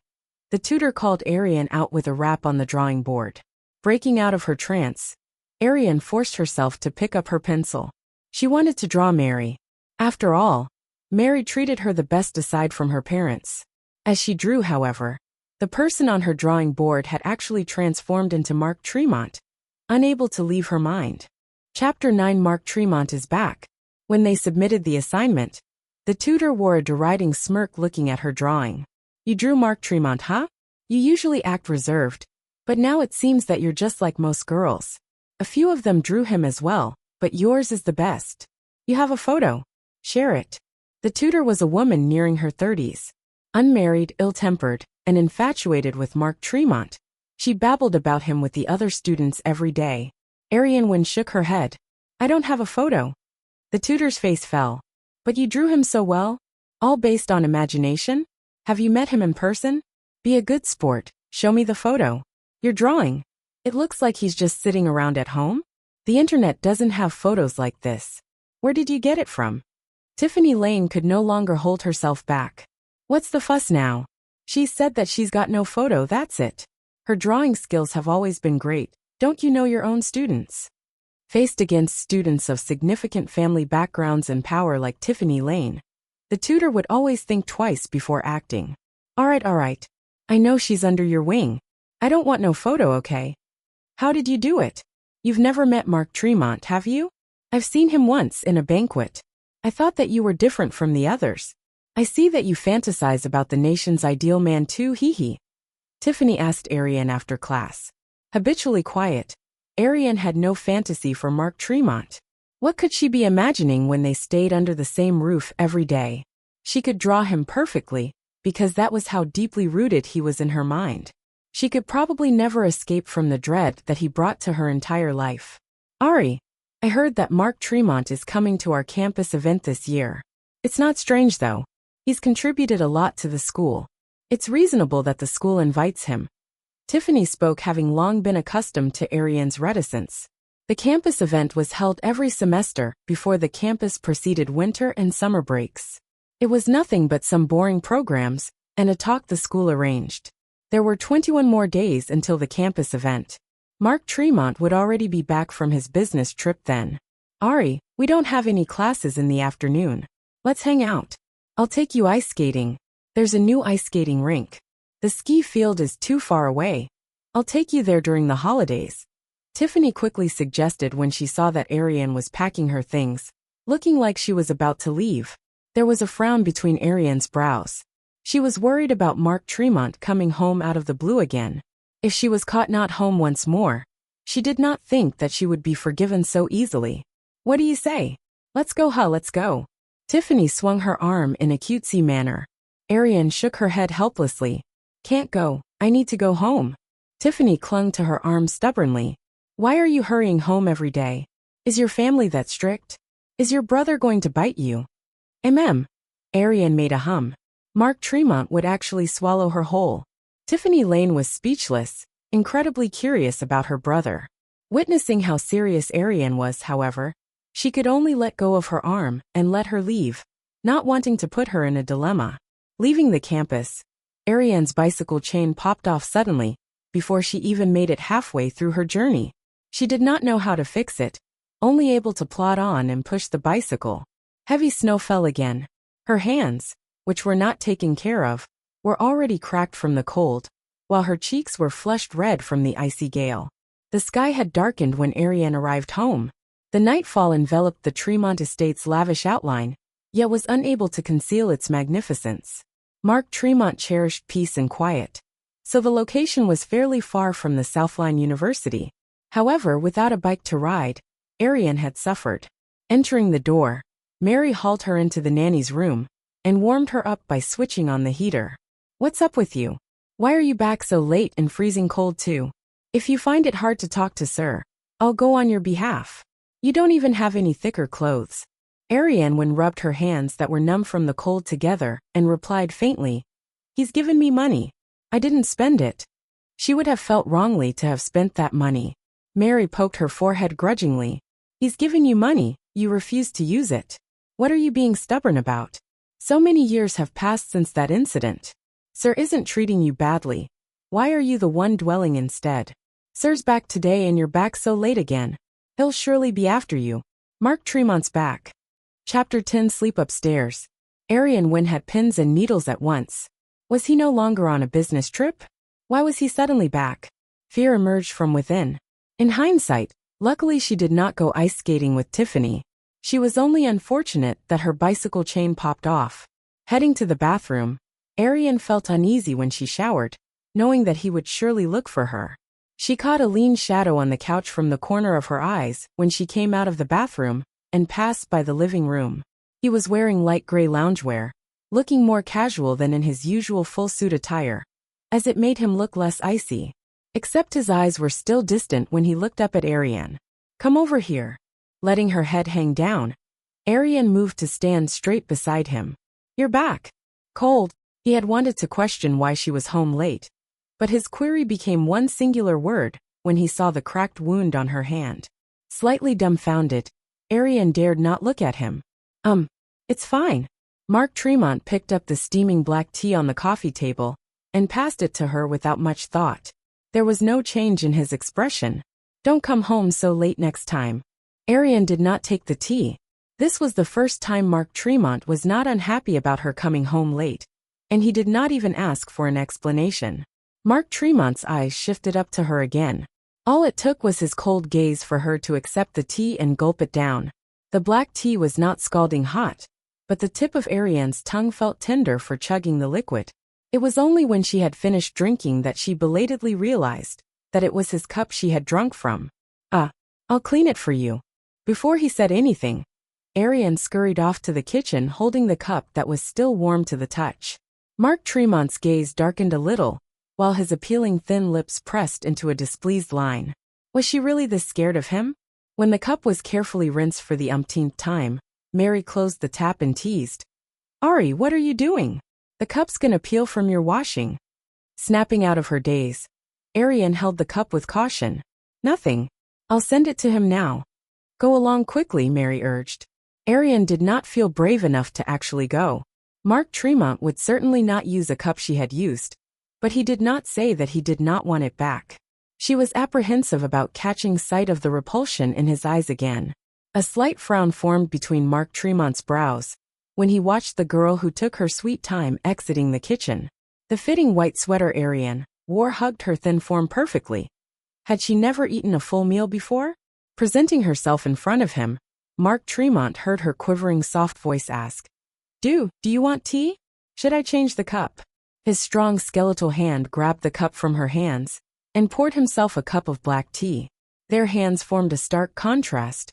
The tutor called Ariane out with a rap on the drawing board. Breaking out of her trance, Ariane forced herself to pick up her pencil. She wanted to draw Mary. After all, Mary treated her the best aside from her parents. As she drew, however, the person on her drawing board had actually transformed into Mark Tremont. Unable to leave her mind. Chapter 9. Mark Tremont is back. When they submitted the assignment, the tutor wore a deriding smirk looking at her drawing. You drew Mark Tremont, huh? You usually act reserved, but now it seems that you're just like most girls. A few of them drew him as well, but yours is the best. You have a photo. Share it. The tutor was a woman nearing her 30s. Unmarried, ill-tempered, and infatuated with Mark Tremont. She babbled about him with the other students every day. Arian Wynn shook her head. I don't have a photo. The tutor's face fell. But you drew him so well? All based on imagination? Have you met him in person? Be a good sport. Show me the photo. You're drawing. It looks like he's just sitting around at home. The internet doesn't have photos like this. Where did you get it from? Tiffany Lane could no longer hold herself back. What's the fuss now? She said that she's got no photo, that's it. Her drawing skills have always been great. Don't you know your own students? Faced against students of significant family backgrounds and power like Tiffany Lane, the tutor would always think twice before acting. All right. I know she's under your wing. I don't want no photo, okay? How did you do it? You've never met Mark Tremont, have you? I've seen him once in a banquet. I thought that you were different from the others. I see that you fantasize about the nation's ideal man too, hee. Tiffany asked Arian after class. Habitually quiet, Arian had no fantasy for Mark Tremont. What could she be imagining when they stayed under the same roof every day? She could draw him perfectly, because that was how deeply rooted he was in her mind. She could probably never escape from the dread that he brought to her entire life. Ari, I heard that Mark Tremont is coming to our campus event this year. It's not strange though. He's contributed a lot to the school. It's reasonable that the school invites him. Tiffany spoke, having long been accustomed to Arian's reticence. The campus event was held every semester before the campus preceded winter and summer breaks. It was nothing but some boring programs and a talk the school arranged. There were 21 more days until the campus event. Mark Tremont would already be back from his business trip then. Ari, we don't have any classes in the afternoon. Let's hang out. I'll take you ice skating. There's a new ice skating rink. The ski field is too far away. I'll take you there during the holidays. Tiffany quickly suggested when she saw that Arian was packing her things, looking like she was about to leave. There was a frown between Arian's brows. She was worried about Mark Tremont coming home out of the blue again. If she was caught not home once more, she did not think that she would be forgiven so easily. What do you say? Let's go, let's go. Tiffany swung her arm in a cutesy manner. Arian shook her head helplessly. Can't go, I need to go home. Tiffany clung to her arm stubbornly. Why are you hurrying home every day? Is your family that strict? Is your brother going to bite you? Arian made a hum. Mark Tremont would actually swallow her whole. Tiffany Lane was speechless, incredibly curious about her brother. Witnessing how serious Arian was, however, she could only let go of her arm and let her leave, not wanting to put her in a dilemma. Leaving the campus, Arian's bicycle chain popped off suddenly, before she even made it halfway through her journey. She did not know how to fix it, only able to plod on and push the bicycle. Heavy snow fell again. Her hands, which were not taken care of, were already cracked from the cold, while her cheeks were flushed red from the icy gale. The sky had darkened when Arian arrived home. The nightfall enveloped the Tremont estate's lavish outline, yet was unable to conceal its magnificence. Mark Tremont cherished peace and quiet, so the location was fairly far from the Southline University. However, without a bike to ride, Arian had suffered. Entering the door, Mary hauled her into the nanny's room and warmed her up by switching on the heater. What's up with you? Why are you back so late and freezing cold too? If you find it hard to talk to Sir, I'll go on your behalf. You don't even have any thicker clothes. Arian rubbed her hands that were numb from the cold together and replied faintly, He's given me money. I didn't spend it. She would have felt wrongly to have spent that money. Mary poked her forehead grudgingly. He's given you money, you refuse to use it. What are you being stubborn about? So many years have passed since that incident. Sir isn't treating you badly. Why are you the one dwelling instead? Sir's back today and you're back so late again. He'll surely be after you. Mark Tremont's back. Chapter 10. Sleep upstairs. Arian Wynn had pins and needles at once. Was he no longer on a business trip? Why was he suddenly back? Fear emerged from within. In hindsight, luckily she did not go ice skating with Tiffany. She was only unfortunate that her bicycle chain popped off. Heading to the bathroom, Arian felt uneasy when she showered. knowing that he would surely look for her. She caught a lean shadow on the couch from the corner of her eyes when she came out of the bathroom and passed by the living room. He was wearing light gray loungewear, looking more casual than in his usual full suit attire, as it made him look less icy. Except his eyes were still distant when he looked up at Ariane. "Come over here." Letting her head hang down, Ariane moved to stand straight beside him. "You're back. Cold." He had wanted to question why she was home late, but his query became one singular word when he saw the cracked wound on her hand. Slightly dumbfounded, Ariane dared not look at him. It's fine." Mark Tremont picked up the steaming black tea on the coffee table and passed it to her without much thought. There was no change in his expression. "Don't come home so late next time." Ariane did not take the tea. This was the first time Mark Tremont was not unhappy about her coming home late, and he did not even ask for an explanation. Mark Tremont's eyes shifted up to her again. All it took was his cold gaze for her to accept the tea and gulp it down. The black tea was not scalding hot, but the tip of Ariane's tongue felt tender for chugging the liquid. It was only when she had finished drinking that she belatedly realized that it was his cup she had drunk from. I'll clean it for you." Before he said anything, Ariane scurried off to the kitchen holding the cup that was still warm to the touch. Mark Tremont's gaze darkened a little, while his appealing thin lips pressed into a displeased line. Was she really this scared of him? When the cup was carefully rinsed for the umpteenth time, Mary closed the tap and teased, "Ari, what are you doing? The cup's gonna peel from your washing." Snapping out of her daze, Ariane held the cup with caution. "Nothing. I'll send it to him now." "Go along quickly," Mary urged. Ariane did not feel brave enough to actually go. Mark Tremont would certainly not use a cup she had used, but he did not say that he did not want it back. She was apprehensive about catching sight of the repulsion in his eyes again. A slight frown formed between Mark Tremont's brows when he watched the girl who took her sweet time exiting the kitchen. The fitting white sweater Ariane wore hugged her thin form perfectly. Had she never eaten a full meal before? Presenting herself in front of him, Mark Tremont heard her quivering soft voice ask, Do you want tea? Should I change the cup?" His strong skeletal hand grabbed the cup from her hands and poured himself a cup of black tea. Their hands formed a stark contrast.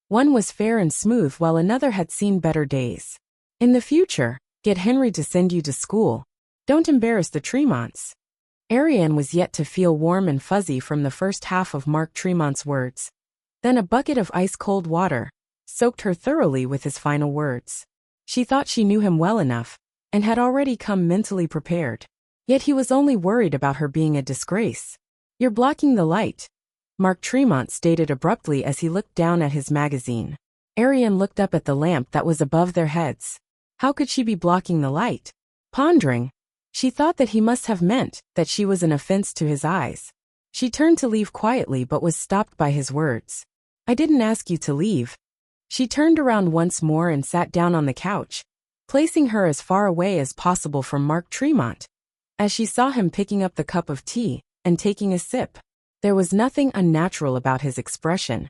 One was fair and smooth while another had seen better days. "In the future, get Henry to send you to school. Don't embarrass the Tremonts." Ariane was yet to feel warm and fuzzy from the first half of Mark Tremont's words. Then a bucket of ice-cold water soaked her thoroughly with his final words. She thought she knew him well enough and had already come mentally prepared. Yet he was only worried about her being a disgrace. "You're blocking the light," Mark Tremont stated abruptly as he looked down at his magazine. Ariane looked up at the lamp that was above their heads. How could she be blocking the light? Pondering, she thought that he must have meant that she was an offense to his eyes. She turned to leave quietly but was stopped by his words. "I didn't ask you to leave." She turned around once more and sat down on the couch, placing her as far away as possible from Mark Tremont. As she saw him picking up the cup of tea and taking a sip, there was nothing unnatural about his expression.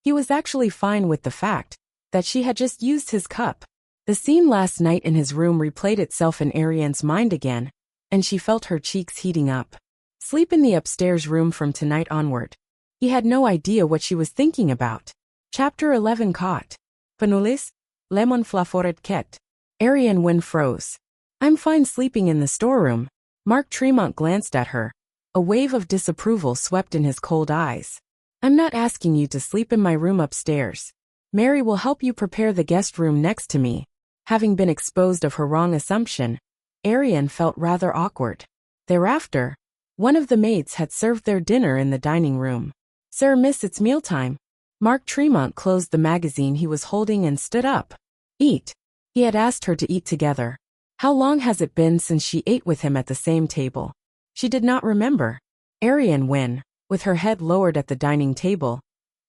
He was actually fine with the fact that she had just used his cup. The scene last night in his room replayed itself in Ariane's mind again, and she felt her cheeks heating up. Sleep in the upstairs room from tonight onward. He had no idea what she was thinking about. Chapter 11 Caught. Panulis, lemon flaforet ket. Ariane Wynne froze. "I'm fine sleeping in the storeroom." Mark Tremont glanced at her. A wave of disapproval swept in his cold eyes. "I'm not asking you to sleep in my room upstairs. Mary will help you prepare the guest room next to me." Having been exposed of her wrong assumption, Ariane felt rather awkward. Thereafter, one of the maids had served their dinner in the dining room. "Sir, miss, it's mealtime." Mark Tremont closed the magazine he was holding and stood up. "Eat." He had asked her to eat together. How long has it been since she ate with him at the same table? She did not remember. Ariane Wynne, with her head lowered at the dining table,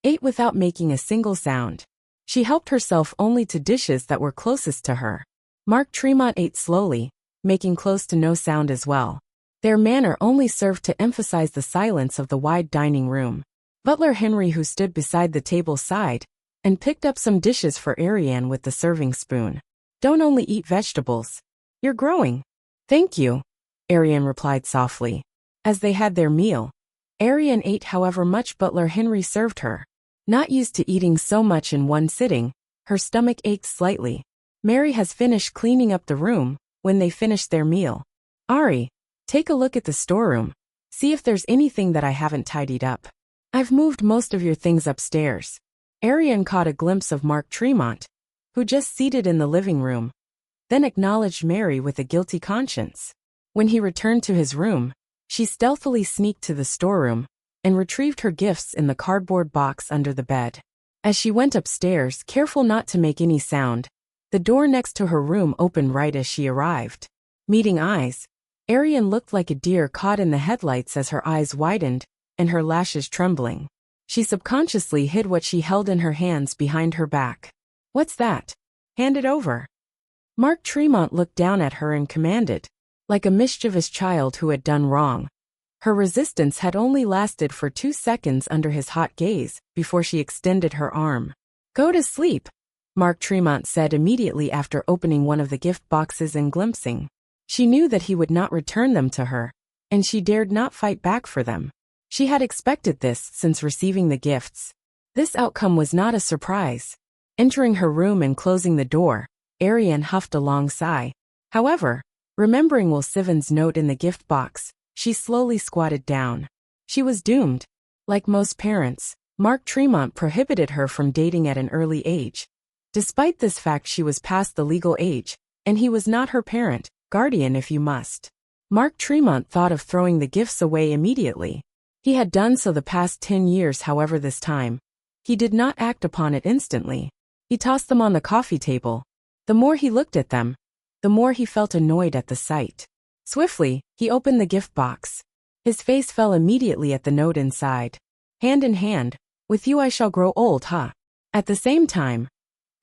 ate without making a single sound. She helped herself only to dishes that were closest to her. Mark Tremont ate slowly, making close to no sound as well. Their manner only served to emphasize the silence of the wide dining room. Butler Henry, who stood beside the table, sighed and picked up some dishes for Ariane with the serving spoon. "Don't only eat vegetables. You're growing." "Thank you," Ariane replied softly. As they had their meal, Arian ate however much butler Henry served her. Not used to eating so much in one sitting, her stomach ached slightly. Mary has finished cleaning up the room when they finished their meal. Ari, take a look at the storeroom. See if there's anything that I haven't tidied up. I've moved most of your things upstairs. Arian caught a glimpse of Mark Tremont, who just seated in the living room, then acknowledged Mary with a guilty conscience. When he returned to his room, she stealthily sneaked to the storeroom and retrieved her gifts in the cardboard box under the bed. As she went upstairs, careful not to make any sound, the door next to her room opened right as she arrived. Meeting eyes, Arian looked like a deer caught in the headlights as her eyes widened and her lashes trembling. She subconsciously hid what she held in her hands behind her back. What's that? Hand it over. Mark Tremont looked down at her and commanded, like a mischievous child who had done wrong. Her resistance had only lasted for 2 seconds under his hot gaze before she extended her arm. Go to sleep, Mark Tremont said immediately after opening one of the gift boxes and glimpsing. She knew that he would not return them to her, and she dared not fight back for them. She had expected this since receiving the gifts. This outcome was not a surprise. Entering her room and closing the door, Arian huffed a long sigh. However, remembering Will Sivan's note in the gift box, she slowly squatted down. She was doomed. Like most parents, Mark Tremont prohibited her from dating at an early age. Despite this fact, she was past the legal age, and he was not her parent, guardian if you must. Mark Tremont thought of throwing the gifts away immediately. He had done so the past 10 years, however this time, he did not act upon it instantly. He tossed them on the coffee table. The more he looked at them, the more he felt annoyed at the sight. Swiftly, he opened the gift box. His face fell immediately at the note inside. Hand in hand, with you I shall grow old, huh? At the same time,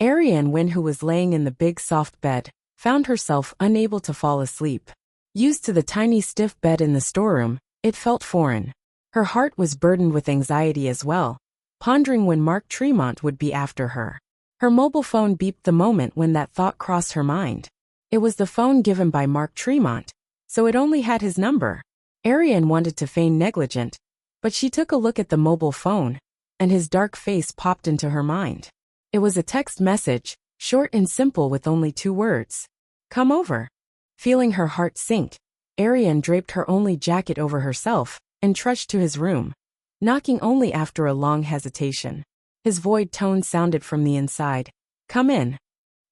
Arian Wynne, who was laying in the big soft bed, found herself unable to fall asleep. Used to the tiny stiff bed in the storeroom, it felt foreign. Her heart was burdened with anxiety as well, pondering when Mark Tremont would be after her. Her mobile phone beeped the moment when that thought crossed her mind. It was the phone given by Mark Tremont, so it only had his number. Arian wanted to feign negligent, but she took a look at the mobile phone, and his dark face popped into her mind. It was a text message, short and simple with only 2 words. Come over. Feeling her heart sink, Arian draped her only jacket over herself and trudged to his room, knocking only after a long hesitation. His void tone sounded from the inside. Come in.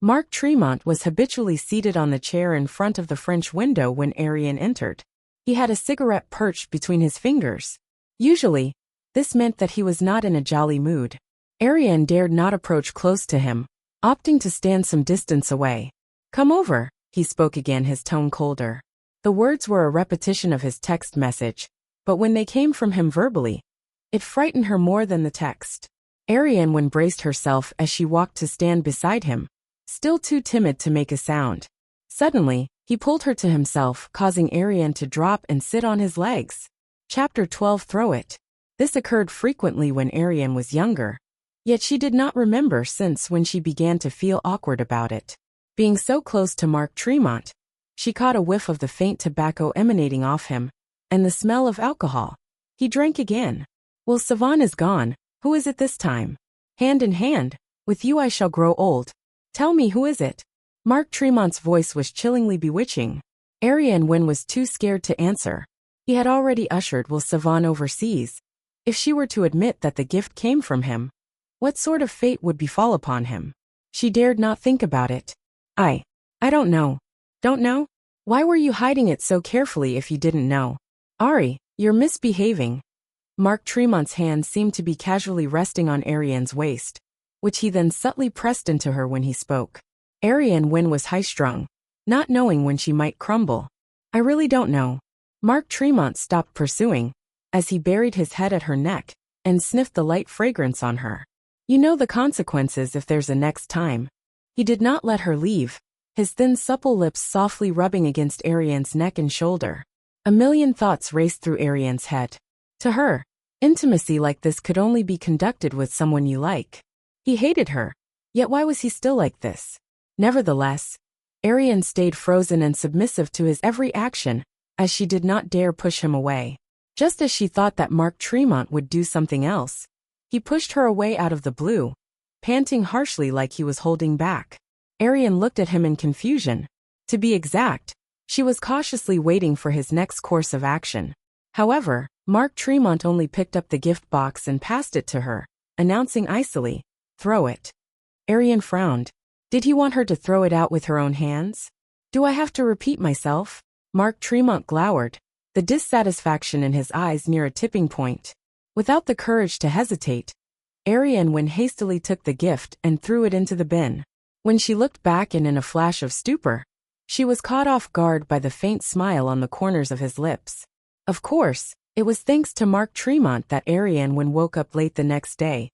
Mark Tremont was habitually seated on the chair in front of the French window when Arian entered. He had a cigarette perched between his fingers. Usually, this meant that he was not in a jolly mood. Arian dared not approach close to him, opting to stand some distance away. Come over, he spoke again, his tone colder. The words were a repetition of his text message, but when they came from him verbally, it frightened her more than the text. Arian Wynne braced herself as she walked to stand beside him, still too timid to make a sound. Suddenly, he pulled her to himself, causing Arian to drop and sit on his legs. Chapter 12. Throw it. This occurred frequently when Arian was younger, yet she did not remember since when she began to feel awkward about it. Being so close to Mark Tremont, she caught a whiff of the faint tobacco emanating off him, and the smell of alcohol. He drank again. Well, Sivan is gone. Who is it this time? Hand in hand, with you I shall grow old. Tell me, who is it? Mark Tremont's voice was chillingly bewitching. Arian Wynne was too scared to answer. He had already ushered Will Sivan overseas. If she were to admit that the gift came from him, what sort of fate would befall upon him? She dared not think about it. I don't know. Don't know? Why were you hiding it so carefully if you didn't know? Ari, you're misbehaving. Mark Tremont's hand seemed to be casually resting on Arian's waist, which he then subtly pressed into her when he spoke. Arian Wynne was high-strung, not knowing when she might crumble. I really don't know. Mark Tremont stopped pursuing, as he buried his head at her neck and sniffed the light fragrance on her. You know the consequences if there's a next time. He did not let her leave, his thin supple lips softly rubbing against Arian's neck and shoulder. A million thoughts raced through Arian's head. To her, intimacy like this could only be conducted with someone you like. He hated her, yet why was he still like this? Nevertheless, Arian stayed frozen and submissive to his every action, as she did not dare push him away. Just as she thought that Mark Tremont would do something else, he pushed her away out of the blue, panting harshly like he was holding back. Arian looked at him in confusion. To be exact, she was cautiously waiting for his next course of action. However, Mark Tremont only picked up the gift box and passed it to her, announcing icily, "Throw it." Arian frowned. Did he want her to throw it out with her own hands? Do I have to repeat myself? Mark Tremont glowered, the dissatisfaction in his eyes near a tipping point. Without the courage to hesitate, Arian Wynn hastily took the gift and threw it into the bin. When she looked back and in a flash of stupor, she was caught off guard by the faint smile on the corners of his lips. Of course, it was thanks to Mark Tremont that Arian Wynn woke up late the next day,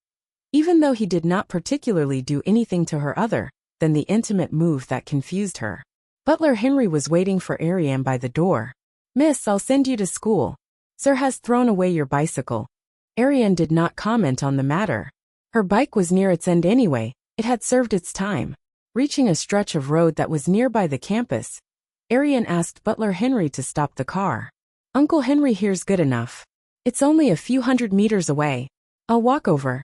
even though he did not particularly do anything to her other than the intimate move that confused her. Butler Henry was waiting for Arian by the door. "Miss, I'll send you to school. Sir has thrown away your bicycle." Arian did not comment on the matter. Her bike was near its end anyway, it had served its time. Reaching a stretch of road that was nearby the campus, Arian asked Butler Henry to stop the car. "Uncle Henry here's good enough. It's only a few hundred meters away. I'll walk over."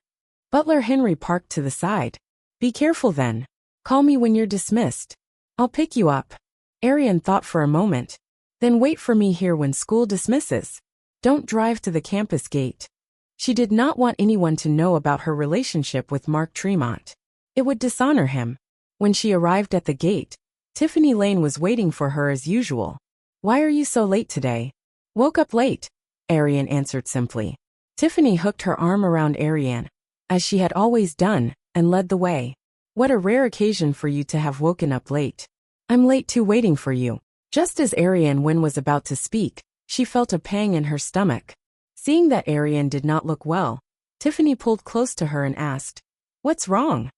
Butler Henry parked to the side. "Be careful then. Call me when you're dismissed. I'll pick you up." Arian thought for a moment. "Then wait for me here when school dismisses. Don't drive to the campus gate." She did not want anyone to know about her relationship with Mark Tremont. It would dishonor him. When she arrived at the gate, Tiffany Lane was waiting for her as usual. "Why are you so late today?" "Woke up late," Arian answered simply. Tiffany hooked her arm around Arian, as she had always done, and led the way. "What a rare occasion for you to have woken up late. I'm late too waiting for you." Just as Arian Wynn was about to speak, she felt a pang in her stomach. Seeing that Arian did not look well, Tiffany pulled close to her and asked, "What's wrong?"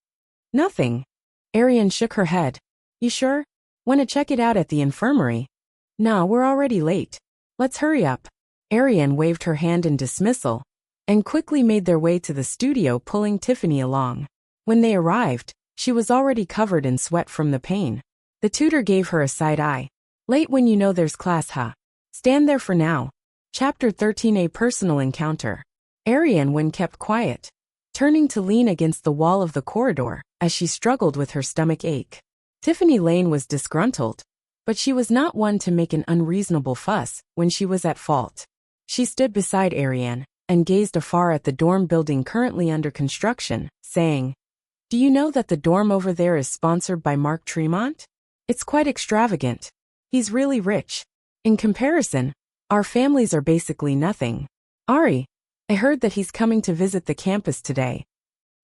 "Nothing." Arian shook her head. "You sure? Want to check it out at the infirmary?" "Nah, we're already late. Let's hurry up." Arian waved her hand in dismissal, and quickly made their way to the studio, pulling Tiffany along. When they arrived, she was already covered in sweat from the pain. The tutor gave her a side eye. "Late when you know there's class, huh? Stand there for now." Chapter 13, A Personal Encounter. Arian Wynn kept quiet, turning to lean against the wall of the corridor as she struggled with her stomach ache. Tiffany Lane was disgruntled, but she was not one to make an unreasonable fuss when she was at fault. She stood beside Arian and gazed afar at the dorm building currently under construction, saying, "Do you know that the dorm over there is sponsored by Mark Tremont? It's quite extravagant. He's really rich. In comparison, our families are basically nothing. Ari, I heard that he's coming to visit the campus today."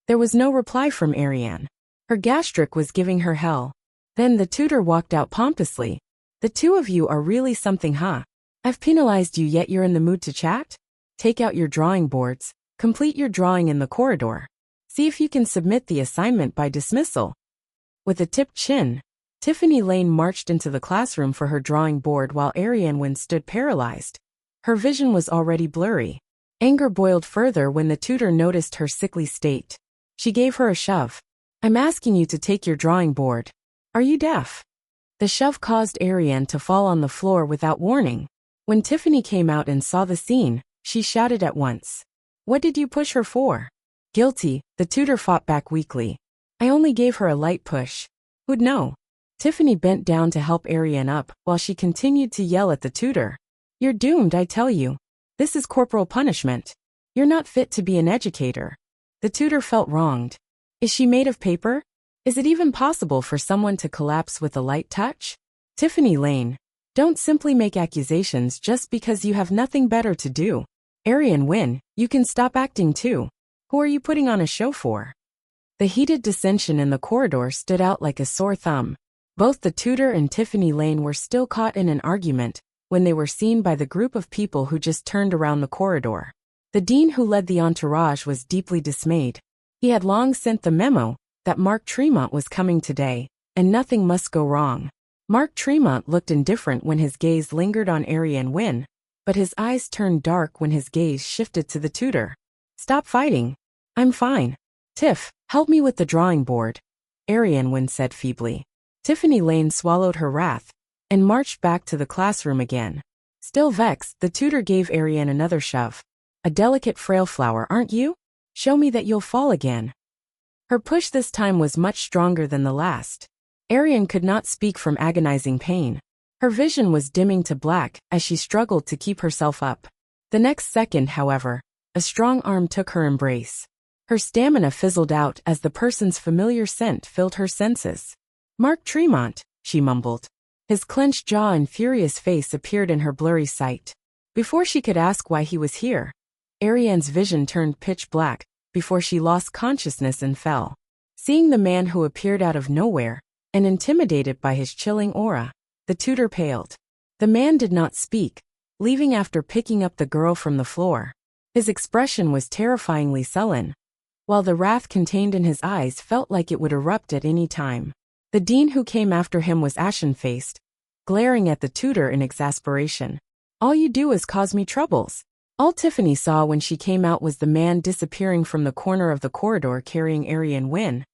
There was no reply from Arian. Her gastric was giving her hell. Then the tutor walked out pompously. "The two of you are really something, huh? I've penalized you, yet you're in the mood to chat? Take out your drawing boards, complete your drawing in the corridor. See if you can submit the assignment by dismissal." With a tipped chin, Tiffany Lane marched into the classroom for her drawing board while Arian Wynn stood paralyzed. Her vision was already blurry. Anger boiled further when the tutor noticed her sickly state. She gave her a shove. "I'm asking you to take your drawing board. Are you deaf?" The shove caused Arian to fall on the floor without warning. When Tiffany came out and saw the scene, she shouted at once. "What did you push her for?" "Guilty," the tutor fought back weakly. "I only gave her a light push. Who'd know?" Tiffany bent down to help Arian up while she continued to yell at the tutor. "You're doomed, I tell you. This is corporal punishment. You're not fit to be an educator." The tutor felt wronged. Is she made of paper? Is it even possible for someone to collapse with a light touch? Tiffany Lane, don't simply make accusations just because you have nothing better to do. Arian Wynn, you can stop acting too. Who are you putting on a show for? The heated dissension in the corridor stood out like a sore thumb. Both the tutor and Tiffany Lane were still caught in an argument when they were seen by the group of people who just turned around the corridor. The dean who led the entourage was deeply dismayed. He had long sent the memo that Mark Tremont was coming today, and nothing must go wrong. Mark Tremont looked indifferent when his gaze lingered on Arian Wynn, but his eyes turned dark when his gaze shifted to the tutor. "Stop fighting. I'm fine. Tiff, help me with the drawing board," Arian Wynn said feebly. Tiffany Lane swallowed her wrath and marched back to the classroom again. Still vexed, the tutor gave Ariane another shove. A delicate frail flower, aren't you? Show me that you'll fall again. Her push this time was much stronger than the last. Ariane could not speak from agonizing pain. Her vision was dimming to black as she struggled to keep herself up. The next second, however, a strong arm took her embrace. Her stamina fizzled out as the person's familiar scent filled her senses. Mark Tremont, she mumbled. His clenched jaw and furious face appeared in her blurry sight. Before she could ask why he was here, Ariane's vision turned pitch black before she lost consciousness and fell. Seeing the man who appeared out of nowhere, and intimidated by his chilling aura, the tutor paled. The man did not speak, leaving after picking up the girl from the floor. His expression was terrifyingly sullen, while the wrath contained in his eyes felt like it would erupt at any time. The dean who came after him was ashen-faced, glaring at the tutor in exasperation. All you do is cause me troubles. All Tiffany saw when she came out was the man disappearing from the corner of the corridor carrying Ariane Wynne,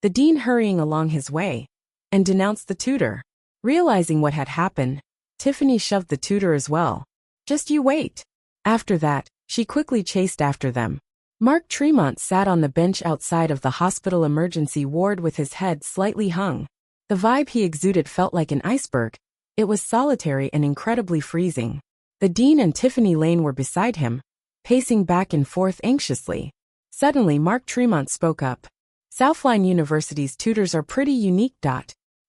the dean hurrying along his way, and denounced the tutor. Realizing what had happened, Tiffany shoved the tutor as well. Just you wait. After that, she quickly chased after them. Mark Tremont sat on the bench outside of the hospital emergency ward with his head slightly hung. The vibe he exuded felt like an iceberg. It was solitary and incredibly freezing. The dean and Tiffany Lane were beside him, pacing back and forth anxiously. Suddenly Mark Tremont spoke up. Southline University's tutors are pretty unique.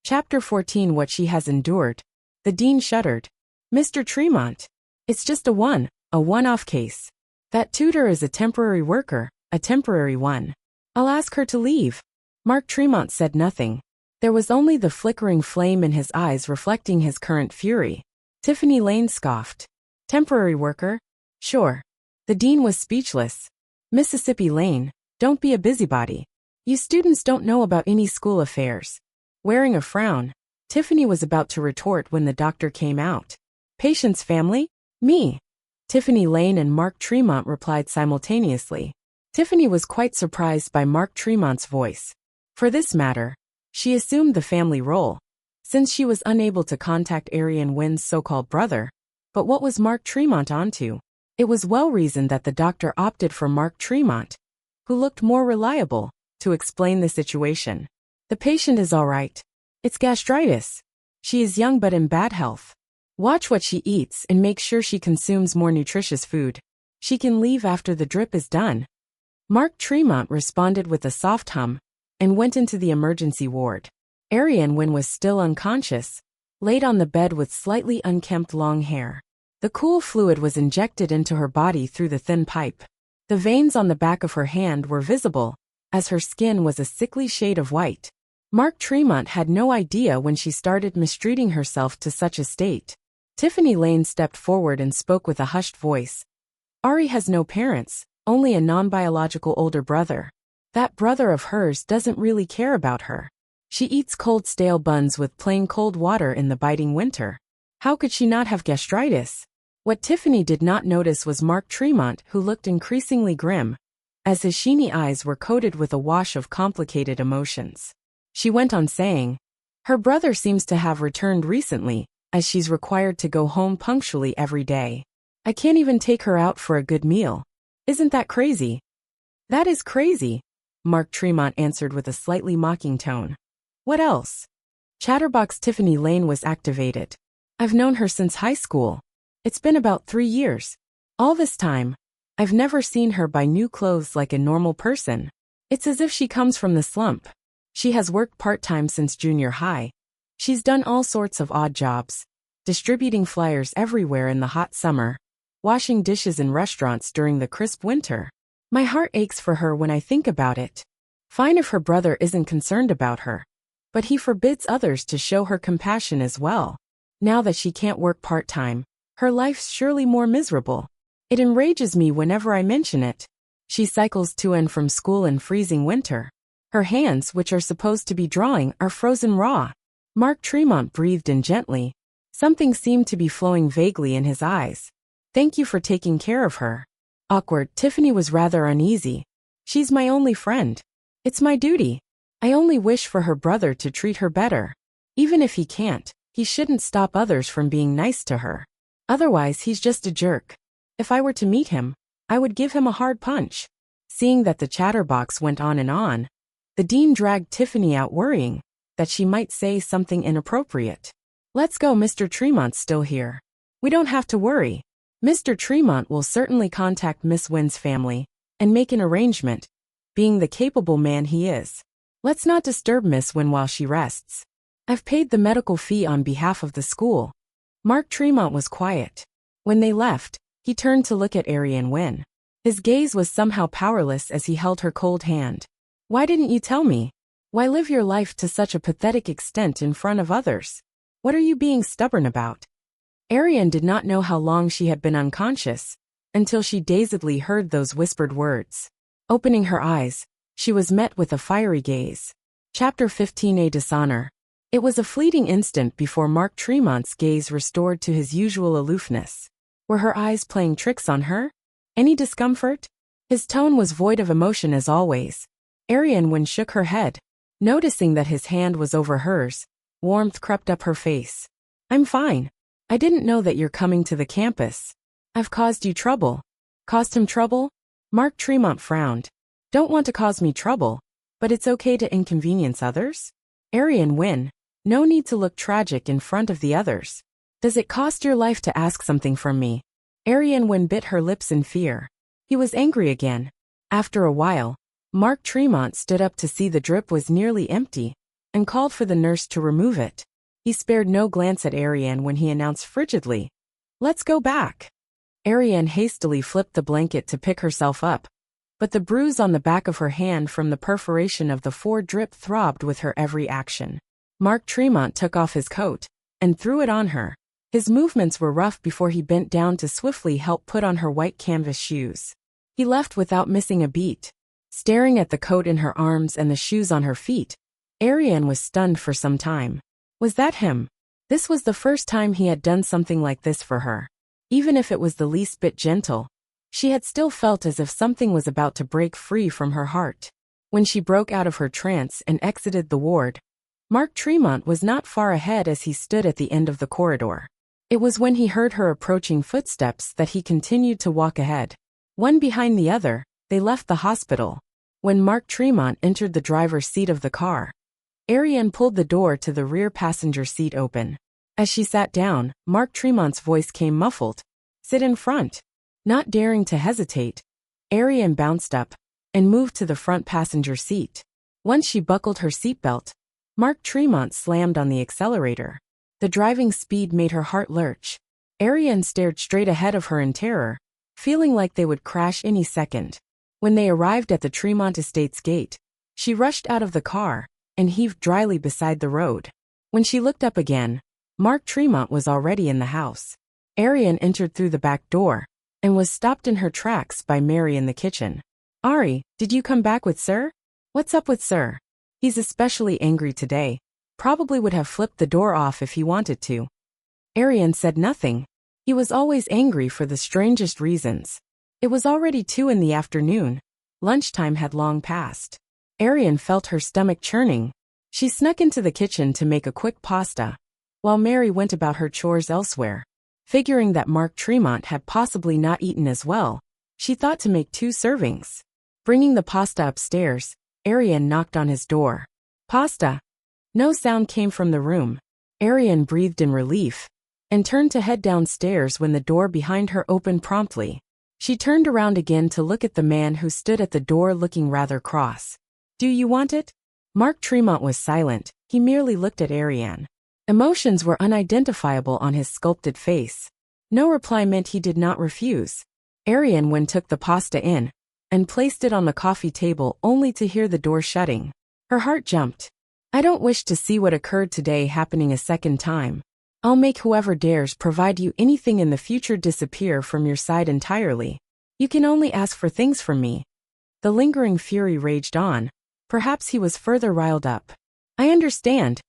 Chapter 14 What She Has Endured. The dean shuddered. Mr. Tremont. It's just a one-off case. That tutor is a temporary worker, a temporary one. I'll ask her to leave. Mark Tremont said nothing. There was only the flickering flame in his eyes reflecting his current fury. Tiffany Lane scoffed. Temporary worker? Sure. The dean was speechless. Mississippi Lane, don't be a busybody. You students don't know about any school affairs. Wearing a frown, Tiffany was about to retort when the doctor came out. Patient's family? Me. Tiffany Lane and Mark Tremont replied simultaneously. Tiffany was quite surprised by Mark Tremont's voice. For this matter, she assumed the family role, since she was unable to contact Ariane Wynne's so-called brother. But what was Mark Tremont onto? It was well reasoned that the doctor opted for Mark Tremont, who looked more reliable, to explain the situation. The patient is all right. It's gastritis. She is young but in bad health. Watch what she eats and make sure she consumes more nutritious food. She can leave after the drip is done. Mark Tremont responded with a soft hum and went into the emergency ward. Ariane Wynne was still unconscious, laid on the bed with slightly unkempt long hair. The cool fluid was injected into her body through the thin pipe. The veins on the back of her hand were visible, as her skin was a sickly shade of white. Mark Tremont had no idea when she started mistreating herself to such a state. Tiffany Lane stepped forward and spoke with a hushed voice. Ari has no parents, only a non-biological older brother. That brother of hers doesn't really care about her. She eats cold stale buns with plain cold water in the biting winter. How could she not have gastritis? What Tiffany did not notice was Mark Tremont, who looked increasingly grim, as his sheeny eyes were coated with a wash of complicated emotions. She went on saying, her brother seems to have returned recently, as she's required to go home punctually every day. I can't even take her out for a good meal. Isn't that crazy? That is crazy, Mark Tremont answered with a slightly mocking tone. What else? Chatterbox Tiffany Lane was activated. I've known her since high school. It's been about 3 years. All this time, I've never seen her buy new clothes like a normal person. It's as if she comes from the slump. She has worked part-time since junior high. She's done all sorts of odd jobs, distributing flyers everywhere in the hot summer, washing dishes in restaurants during the crisp winter. My heart aches for her when I think about it. Fine if her brother isn't concerned about her, but he forbids others to show her compassion as well. Now that she can't work part-time, her life's surely more miserable. It enrages me whenever I mention it. She cycles to and from school in freezing winter. Her hands, which are supposed to be drawing, are frozen raw. Mark Tremont breathed in gently. Something seemed to be flowing vaguely in his eyes. Thank you for taking care of her. Awkward, Tiffany was rather uneasy. She's my only friend. It's my duty. I only wish for her brother to treat her better. Even if he can't, he shouldn't stop others from being nice to her. Otherwise, he's just a jerk. If I were to meet him, I would give him a hard punch. Seeing that the chatterbox went on, the dean dragged Tiffany out, worrying that she might say something inappropriate. Let's go, Mr. Tremont's still here. We don't have to worry. Mr. Tremont will certainly contact Miss Wynn's family and make an arrangement, being the capable man he is. Let's not disturb Miss Wynn while she rests. I've paid the medical fee on behalf of the school. Mark Tremont was quiet. When they left, he turned to look at Ariane Wynn. His gaze was somehow powerless as he held her cold hand. Why didn't you tell me? Why live your life to such a pathetic extent in front of others? What are you being stubborn about? Ariane did not know how long she had been unconscious, until she dazedly heard those whispered words. Opening her eyes, she was met with a fiery gaze. Chapter 15: A Dishonor. It was a fleeting instant before Mark Tremont's gaze restored to his usual aloofness. Were her eyes playing tricks on her? Any discomfort? His tone was void of emotion as always. Ariane Wynn shook her head. Noticing that his hand was over hers, warmth crept up her face. I'm fine. I didn't know that you're coming to the campus. I've caused you trouble. Caused him trouble? Mark Tremont frowned. Don't want to cause me trouble, but it's okay to inconvenience others? Ariane Wynn, no need to look tragic in front of the others. Does it cost your life to ask something from me? Ariane Wynn bit her lips in fear. He was angry again. After a while, Mark Tremont stood up to see the drip was nearly empty, and called for the nurse to remove it. He spared no glance at Ariane when he announced frigidly, "Let's go back." Ariane hastily flipped the blanket to pick herself up, but the bruise on the back of her hand from the perforation of the drip throbbed with her every action. Mark Tremont took off his coat and threw it on her. His movements were rough before he bent down to swiftly help put on her white canvas shoes. He left without missing a beat. Staring at the coat in her arms and the shoes on her feet, Ariane was stunned for some time. Was that him? This was the first time he had done something like this for her. Even if it was the least bit gentle, she had still felt as if something was about to break free from her heart. When she broke out of her trance and exited the ward, Mark Tremont was not far ahead as he stood at the end of the corridor. It was when he heard her approaching footsteps that he continued to walk ahead. One behind the other, they left the hospital. When Mark Tremont entered the driver's seat of the car, Ariane pulled the door to the rear passenger seat open. As she sat down, Mark Tremont's voice came muffled. "Sit in front." Not daring to hesitate, Ariane bounced up and moved to the front passenger seat. Once she buckled her seatbelt, Mark Tremont slammed on the accelerator. The driving speed made her heart lurch. Ariane stared straight ahead of her in terror, feeling like they would crash any second. When they arrived at the Tremont Estates gate, she rushed out of the car and heaved dryly beside the road. When she looked up again, Mark Tremont was already in the house. Ariane entered through the back door and was stopped in her tracks by Mary in the kitchen. "Ari, did you come back with Sir? What's up with Sir? He's especially angry today. Probably would have flipped the door off if he wanted to." Ariane said nothing. He was always angry for the strangest reasons. It was already 2 in the afternoon. Lunchtime had long passed. Ariane felt her stomach churning. She snuck into the kitchen to make a quick pasta, while Mary went about her chores elsewhere. Figuring that Mark Tremont had possibly not eaten as well, she thought to make 2 servings. Bringing the pasta upstairs, Ariane knocked on his door. "Pasta." No sound came from the room. Ariane breathed in relief and turned to head downstairs when the door behind her opened promptly. She turned around again to look at the man who stood at the door looking rather cross. "Do you want it?" Mark Tremont was silent. He merely looked at Ariane. Emotions were unidentifiable on his sculpted face. No reply meant he did not refuse. Ariane Wynn took the pasta in and placed it on the coffee table only to hear the door shutting. Her heart jumped. "I don't wish to see what occurred today happening a second time. I'll make whoever dares provide you anything in the future disappear from your side entirely. You can only ask for things from me." The lingering fury raged on. Perhaps he was further riled up. "I understand,"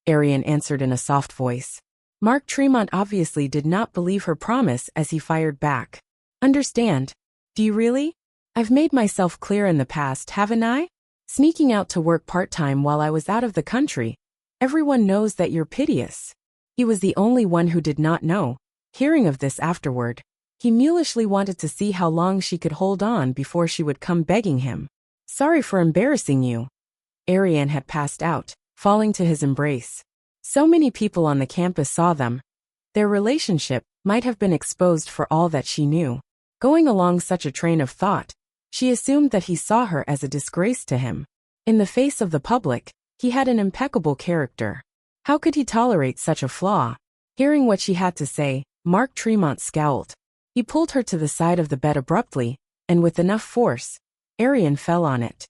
Ariane answered in a soft voice. Mark Tremont obviously did not believe her promise as he fired back. "Understand? Do you really? I've made myself clear in the past, haven't I? Sneaking out to work part-time while I was out of the country. Everyone knows that you're piteous." He was the only one who did not know. Hearing of this afterward, he mulishly wanted to see how long she could hold on before she would come begging him. Sorry for embarrassing you. Ariane had passed out, falling to his embrace. So many people on the campus saw them. Their relationship might have been exposed for all that she knew. Going along such a train of thought, she assumed that he saw her as a disgrace to him. In the face of the public, he had an impeccable character. How could he tolerate such a flaw? Hearing what she had to say, Mark Tremont scowled. He pulled her to the side of the bed abruptly, and with enough force, Ariane fell on it.